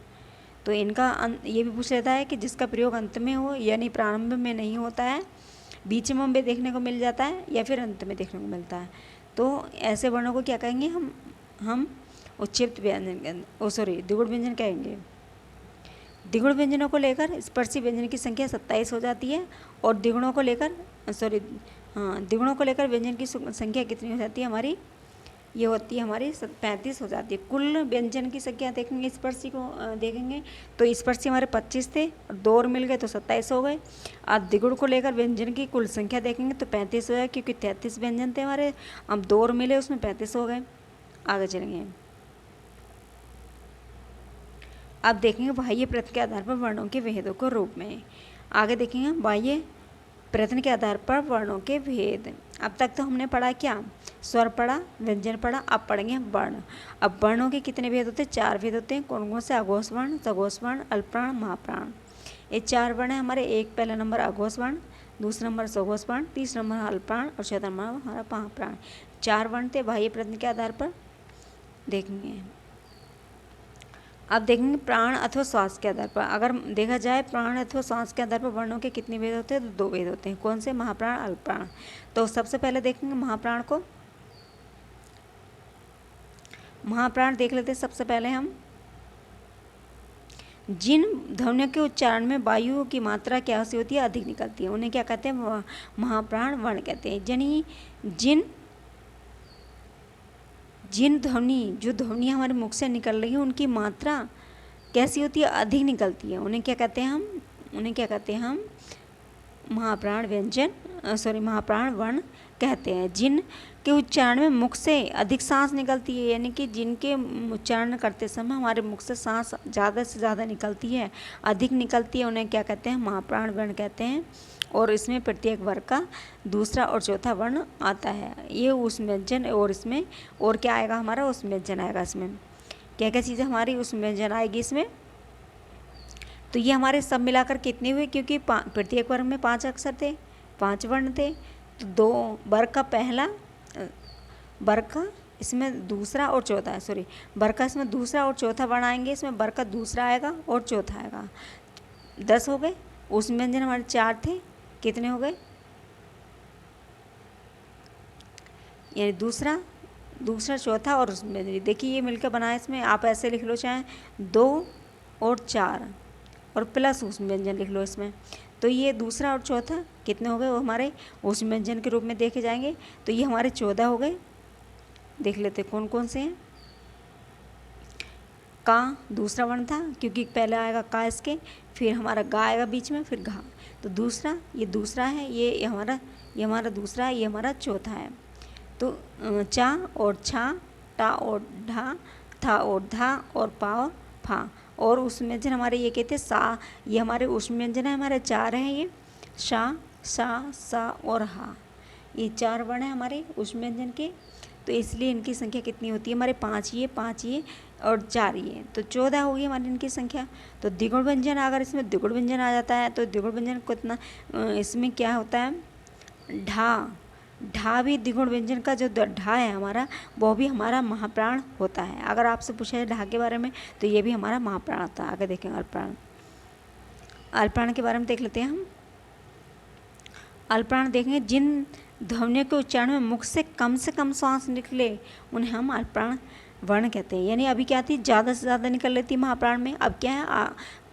तो इनका ये भी पूछ लेता है कि जिसका प्रयोग अंत में हो यानी प्रारंभ में नहीं होता है, बीच में भी देखने को मिल जाता है या फिर अंत में देखने को मिलता है, तो ऐसे वर्णों को क्या कहेंगे? हम उच्छिप्त व्यंजन, द्विगुण व्यंजन कहेंगे। द्विगुण व्यंजनों को लेकर स्पर्शी व्यंजन की संख्या 27 हो जाती है, और द्विगुणों को लेकर व्यंजन की संख्या कितनी हो जाती है हमारी? ये होती है हमारी 35 हो जाती है। कुल व्यंजन की संख्या देखेंगे, स्पर्शी को देखेंगे तो स्पर्शी हमारे 25 थे और 2 और मिल गए तो 27 हो गए। अब द्विगुण को लेकर व्यंजन की कुल संख्या देखेंगे तो 35 हो जाए, क्योंकि 33 व्यंजन थे हमारे, अब 2 और मिले उसमें 35 हो गए। आगे चलेंगे। अब देखेंगे बाह्य प्रयत्न के आधार पर वर्णों के भेदों को रूप में। आगे देखेंगे बाह्य प्रयत्न के आधार पर वर्णों के भेद। अब तक तो हमने पढ़ा क्या, स्वर पढ़ा, व्यंजन पढ़ा, अब पढ़ेंगे वर्ण। अब वर्णों के कितने भेद होते हैं, 4 भेद होते हैं। कौन कौन से, अघोष वर्ण, सघोष वर्ण, अल्पप्राण, महाप्राण। ये 4 वर्ण है हमारे। एक पहला नंबर अघोष वर्ण, दूसरा नंबर सघोष वर्ण, तीसरा नंबर अल्पप्राण और चौथा नंबर हमारा महाप्राण। 4 वर्ण थे बाह्य प्रयत्न के आधार पर। देखेंगे अब देखेंगे प्राण अथवा श्वास के आधार पर। अगर देखा जाए प्राण अथवा श्वास के आधार पर वर्णों के कितने भेद होते हैं, तो 2 भेद होते हैं। कौन से, महाप्राण, अल्पप्राण। तो सबसे पहले देखेंगे महाप्राण को। महाप्राण देख लेते हैं सबसे पहले हम। जिन ध्वनियों के उच्चारण में वायु की मात्रा क्या सी होती है, अधिक निकलती है, उन्हें क्या कहते हैं, महाप्राण वर्ण कहते हैं। यानी जिन ध्वनि हमारे मुख से निकल रही है उनकी मात्रा कैसी होती है, अधिक निकलती है, उन्हें क्या कहते हैं हम महाप्राण महाप्राण वर्ण कहते हैं। जिन के उच्चारण में मुख से अधिक सांस निकलती है, यानी कि जिनके उच्चारण करते समय हमारे मुख से सांस ज़्यादा से ज़्यादा निकलती है, अधिक निकलती है, उन्हें क्या कहते हैं, महाप्राण वर्ण कहते हैं। और इसमें प्रत्येक वर्ग का दूसरा और चौथा वर्ण आता है। ये उस व्यंजन, और इसमें और क्या आएगा हमारा, उस व्यंजन आएगा। इसमें क्या क्या चीज़ें हमारी उस व्यंजन आएगी इसमें। तो ये हमारे सब मिलाकर कितने हुए, क्योंकि प्रत्येक वर्ग में 5 अक्षर थे, 5 वर्ण थे। तो 2 वर्ग का पहला वर्ग का इसमें दूसरा और चौथा है, वर्ग का इसमें दूसरा और चौथा वर्ण आएंगे। इसमें वर्ग का दूसरा आएगा और चौथा आएगा। 10 हो गए। उस व्यंजन हमारे 4 थे, कितने हो गए, यानी दूसरा चौथा और उसमें देखिए ये मिलकर बनाए। इसमें आप ऐसे लिख लो, चाहे 2 और 4 और प्लस उस व्यंजन लिख लो इसमें। तो ये दूसरा और चौथा कितने हो गए, वो हमारे उस व्यंजन के रूप में देखे जाएंगे। तो ये हमारे 14 हो गए। देख लेते कौन कौन से हैं। का दूसरा वर्ण था, क्योंकि पहले आएगा का इसके, फिर हमारा गा आएगा बीच में, फिर घा। तो दूसरा, ये दूसरा है, ये हमारा दूसरा है, ये हमारा चौथा है। तो चा और छा, टा और ढा, था और धा और पा और फा। और उस व्यंजन हमारे ये कहते हैं सा, ये हमारे उस व्यंजन है, हमारे 4 हैं ये, शा, सा, सा और हा। ये 4 वर्ण हैं हमारे उस व्यंजन के। तो इसलिए इनकी संख्या कितनी होती है हमारे, 5 ये और 4 ये, तो 14 होगी हमारी इनकी संख्या। तो द्विगुण व्यंजन, अगर इसमें द्विगुण व्यंजन आ जाता है तो द्विगुण व्यंजन कितना, इसमें क्या होता है, ढा भी द्विगुण व्यंजन का जो ढा है हमारा, वो भी हमारा महाप्राण होता है। अगर आपसे पूछा जाए ढा के बारे में तो ये भी हमारा महाप्राण होता है। आगे देखेंगे अल्पप्राण के बारे में देख लेते हैं हम। अल्पप्राण देखेंगे जिन ध्वनियों के उच्चारण में मुख से कम श्वास निकले उन्हें हम अल्पप्राण वर्ण कहते हैं। यानी अभी क्या थी, ज़्यादा से ज़्यादा निकल रही थी महाप्राण में, अब क्या है,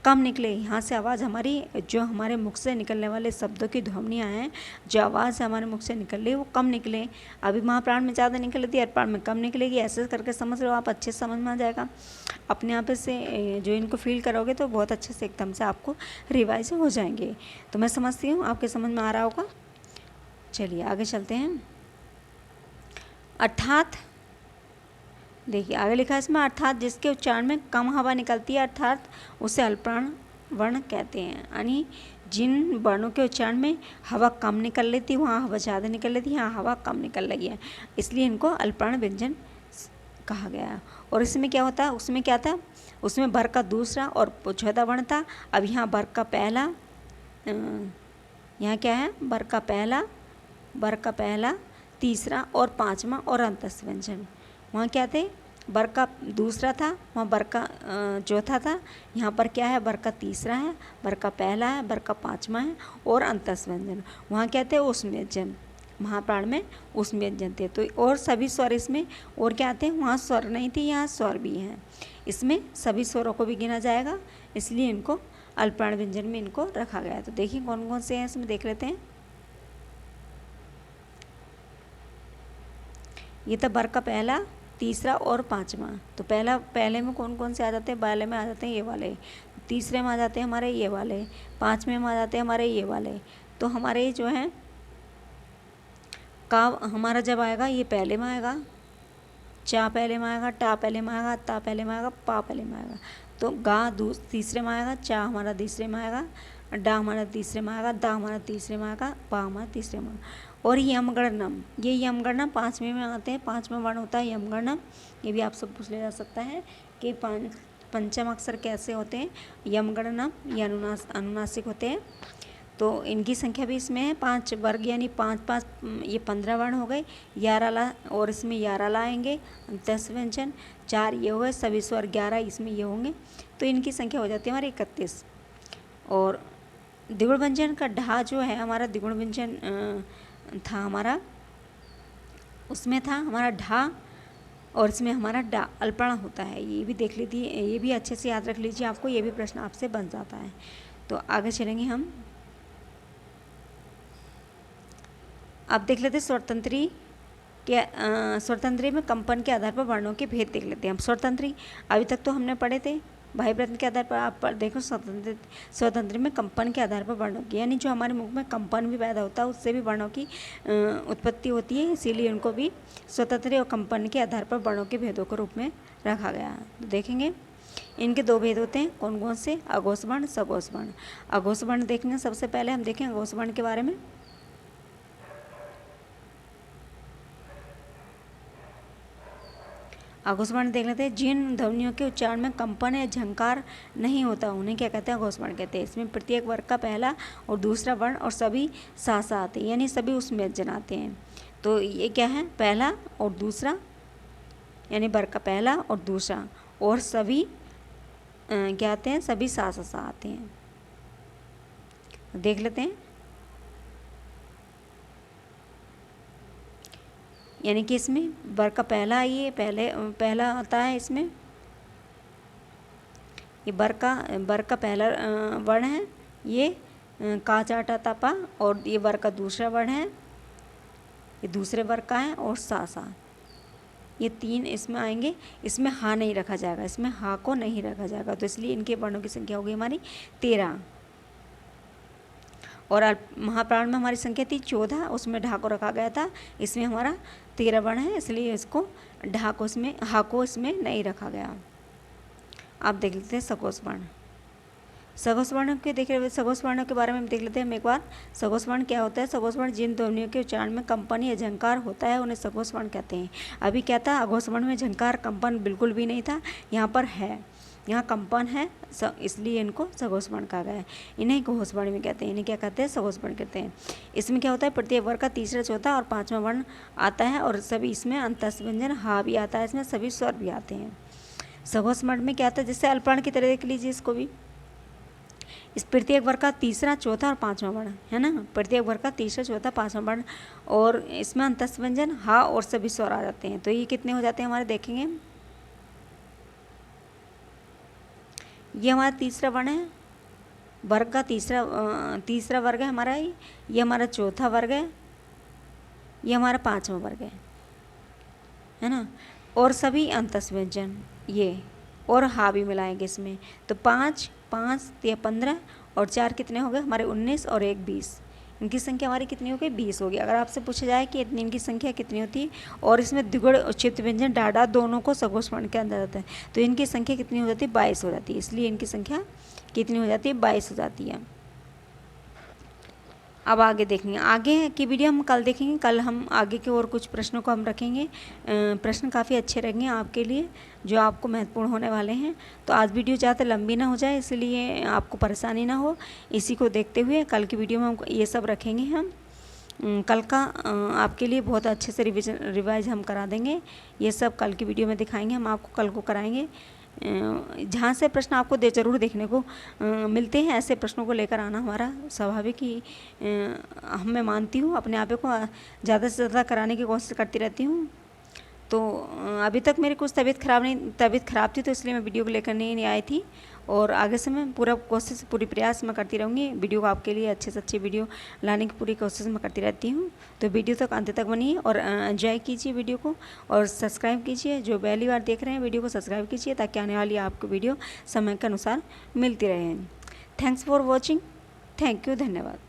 कम निकले। यहाँ से आवाज़ हमारी, जो हमारे मुख से निकलने वाले शब्दों की ध्वनियाँ हैं, जो आवाज़ हमारे मुख से निकल रही है वो कम निकले। अभी महाप्राण में ज़्यादा निकल रही थी, अल्पप्राण में कम निकलेगी। ऐसे करके समझ लो आप, अच्छे से समझ में आ जाएगा। अपने आप से जो इनको फील करोगे तो बहुत अच्छे से एकदम से आपको रिवाइज हो जाएंगे। तो मैं समझती हूँ आपके समझ में आ रहा होगा। चलिए आगे चलते हैं। अर्थात देखिए आगे लिखा है इसमें, अर्थात जिसके उच्चारण में कम हवा निकलती है, अर्थात उसे अल्पप्राण वर्ण कहते हैं। यानी जिन वर्णों के उच्चारण में हवा कम निकल रही थी वहाँ हवा ज़्यादा निकल रही थी, यहाँ हवा कम निकल रही है, इसलिए इनको अल्पप्राण व्यंजन कहा गया। और इसमें क्या होता है, उसमें क्या था, उसमें वर्ग का दूसरा और चौथा वर्ण था। अब यहाँ वर्ग का पहला, यहाँ क्या है, वर्ग का पहला, तीसरा और पाँचवा और अंतस्थ व्यंजन। वहाँ क्या थे, वर्ग का दूसरा था, वहाँ वर्ग का चौथा था। यहाँ पर क्या है, वर्ग का तीसरा है, वर्ग का पहला है, वर्ग का पाँचवा है और अंतस्थ व्यंजन। वहाँ क्या थे, उष्म व्यंजन। महाप्राण में उष्म व्यंजन थे। तो और सभी स्वर इसमें, और क्या आते हैं, वहाँ स्वर नहीं थी, यहाँ स्वर भी हैं। इसमें सभी स्वरों को भी गिना जाएगा, इसलिए इनको अल्पप्राण व्यंजन में इनको रखा गया है। तो देखिए कौन कौन से हैं इसमें, देख लेते हैं। ये था वर्ग का पहला, तीसरा और पाँचवा। तो पहले में कौन कौन से आ जाते हैं, पहले में आ जाते हैं ये वाले, तीसरे में आ जाते हैं हमारे ये वाले, पाँचवें में आ जाते हैं हमारे ये वाले। तो हमारे जो हैं का हमारा जब आएगा, ये पहले में आएगा, चा पहले में आएगा, टा पहले में आएगा, ता पहले में आएगा, पा पहले में आएगा। तो गा तीसरे में आएगा, चा हमारा तीसरे में आएगा, डा हमारा तीसरे में आएगा, दा हमारा तीसरे में आएगा, पा हमारा तीसरे में। और यमगणनम, ये यमगणनम पाँचवें में आते हैं, पाँचवें वर्ण होता है यमगणनम। ये भी आपसे पूछ लिया जा सकता है कि पंचम अक्षर कैसे होते हैं। यमगणनम ये अनुनासिक होते हैं। तो इनकी संख्या भी इसमें है 5 वर्ग, यानी 5 5 ये 15 वर्ण हो गए। 11 ला और इसमें 11 लाएंगे, 10 व्यंजन, 4 ये हो गए, सभी स्वर 11 इसमें ये होंगे। तो इनकी संख्या हो जाती है हमारी 31। और द्विगुण व्यंजन का ढा जो है हमारा, द्विगुण व्यंजन था हमारा, उसमें था हमारा ढा और इसमें हमारा डा अल्पना होता है। ये भी देख लीजिए, ये भी अच्छे से याद रख लीजिए, आपको ये भी प्रश्न आपसे बन जाता है। तो आगे चलेंगे हम। अब देख लेते हैं स्वरतंत्री के स्वरतंत्री में कंपन के आधार पर वर्णों के भेद देख लेते हैं। हम स्वरतंत्री अभी तक तो हमने पढ़े थे भाई प्रयत्न के आधार पर। आप देखो स्वतंत्र में कंपन के आधार पर वर्णों की, यानी जो हमारे मुख में कंपन भी पैदा होता है उससे भी वर्णों की उत्पत्ति होती है, इसीलिए उनको भी स्वतंत्र और कंपन के आधार पर वर्णों के भेदों के रूप में रखा गया है। तो देखेंगे इनके 2 भेद होते हैं, कौन कौन से, अघोष वर्ण, सघोष वर्ण। अघोष वर्ण देखेंगे, सबसे पहले हम देखें अघोष वर्ण के बारे में। अघोष वर्ण देख लेते हैं। जिन ध्वनियों के उच्चारण में कंपन या झंकार नहीं होता उन्हें क्या कहते हैं, अघोष वर्ण कहते हैं। इसमें प्रत्येक वर्ग का पहला और दूसरा वर्ण और सभी साथ साथ आते हैं, यानी सभी उसमें व्यंजन आते हैं। तो ये क्या है, पहला और दूसरा, यानी वर्ग का पहला और दूसरा और सभी क्या आते हैं, सभी साथ साथ आते हैं। देख लेते हैं। यानी कि इसमें वर्ग का पहला, ये पहला आता है इसमें, ये वर्ग का पहला वर्ण है, ये का चा टा ता पा। और ये वर्ग का दूसरा वर्ण है, ये दूसरे वर्ग का है, और सा सा, ये 3 इसमें आएंगे। इसमें हा नहीं रखा जाएगा, इसमें हा को नहीं रखा जाएगा, तो इसलिए इनके वर्णों की संख्या होगी हमारी 13। और महाप्राण में हमारी संख्या थी 14, उसमें ढा को रखा गया था। इसमें हमारा 13 वर्ण है, इसलिए इसको ढा को इसमें, हा को इसमें नहीं रखा गया। आप देख लेते हैं सघोष वर्ण। सघोष वर्ण के देख रहे, सघोष वर्ण के बारे में देख लेते हैं हम एक बार। सघोष वर्ण क्या होता है, सघोष वर्ण जिन ध्वनियों के उच्चारण में कंपन या झंकार होता है उन्हें सघोष वर्ण कहते हैं। अभी क्या था, अघोष वर्ण में झंकार कंपन बिल्कुल भी नहीं था, यहाँ पर है, यहाँ कंपन है, इसलिए इनको सघोष वर्ण कहा गया है। इन्हें घोष वर्ण में कहते हैं, इन्हें क्या कहते हैं, सघोष वर्ण कहते हैं। इसमें क्या होता है, प्रत्येक वर्ग का तीसरा, चौथा और 5वां वर्ण आता है, और सभी इसमें अंतस व्यंजन हा भी आता है, इसमें सभी स्वर भी आते हैं। सघोष वर्ण में क्या आता है, जैसे अल्पर्ण की तरह देख लीजिए इसको भी। इस प्रत्येक वर्ग का तीसरा, चौथा और 5वां वर्ण है ना, प्रत्येक वर्ग का तीसरा, चौथा, 5वां वर्ण, और इसमें अंतस व्यंजन हा और सभी स्वर आ जाते हैं। तो ये कितने हो जाते हैं हमारे, देखेंगे। ये हमारा तीसरा वर्ण है, वर्ग का तीसरा वर्ग है हमारा, ये हमारा चौथा वर्ग है, ये हमारा 5वां वर्ग है ना, और सभी अंतस व्यंजन ये, और हा भी मिलाएंगे इसमें। तो 5 5 15 और 4 कितने हो गए हमारे, 19 और 1 20। इनकी संख्या हमारी कितनी हो गई, 20 होगी। अगर आपसे पूछा जाए कि इनकी संख्या कितनी होती है, और इसमें द्विगुण उच्छिष्ट व्यंजन डाडा दोनों को सघोष वर्ण के अंदर आता है, तो इनकी संख्या कितनी हो जाती है, 22 हो जाती है। इसलिए इनकी संख्या कितनी हो जाती है, 22 हो जाती है। अब आगे देखेंगे, आगे की वीडियो हम कल देखेंगे। कल हम आगे के और कुछ प्रश्नों को हम रखेंगे। प्रश्न काफ़ी अच्छे रहेंगे आपके लिए, जो आपको महत्वपूर्ण होने वाले हैं। तो आज वीडियो ज़्यादा लंबी ना हो जाए, इसलिए आपको परेशानी ना हो, इसी को देखते हुए कल की वीडियो में हम ये सब रखेंगे। हम कल का आपके लिए बहुत अच्छे से रिवाइज हम करा देंगे। ये सब कल की वीडियो में दिखाएंगे, हम आपको कल को कराएंगे। जहाँ से प्रश्न आपको ज़रूर देखने को मिलते हैं, ऐसे प्रश्नों को लेकर आना हमारा स्वाभाविक ही मैं मानती हूँ। अपने आप को ज़्यादा से ज़्यादा कराने की कोशिश करती रहती हूँ। तो अभी तक मेरी कुछ तबीयत ख़राब थी, तो इसलिए मैं वीडियो को लेकर नहीं आई थी। और आगे से मैं पूरी प्रयास मैं करती रहूँगी, वीडियो को आपके लिए अच्छे से अच्छी वीडियो लाने की पूरी कोशिश मैं करती रहती हूँ। तो वीडियो तक अंत तक बनिए और एंजॉय कीजिए वीडियो को, और सब्सक्राइब कीजिए। जो पहली बार देख रहे हैं वीडियो को सब्सक्राइब कीजिए, ताकि आने वाली आपको वीडियो समय के अनुसार मिलती रहे। Thanks for watching. Thank you, धन्यवाद।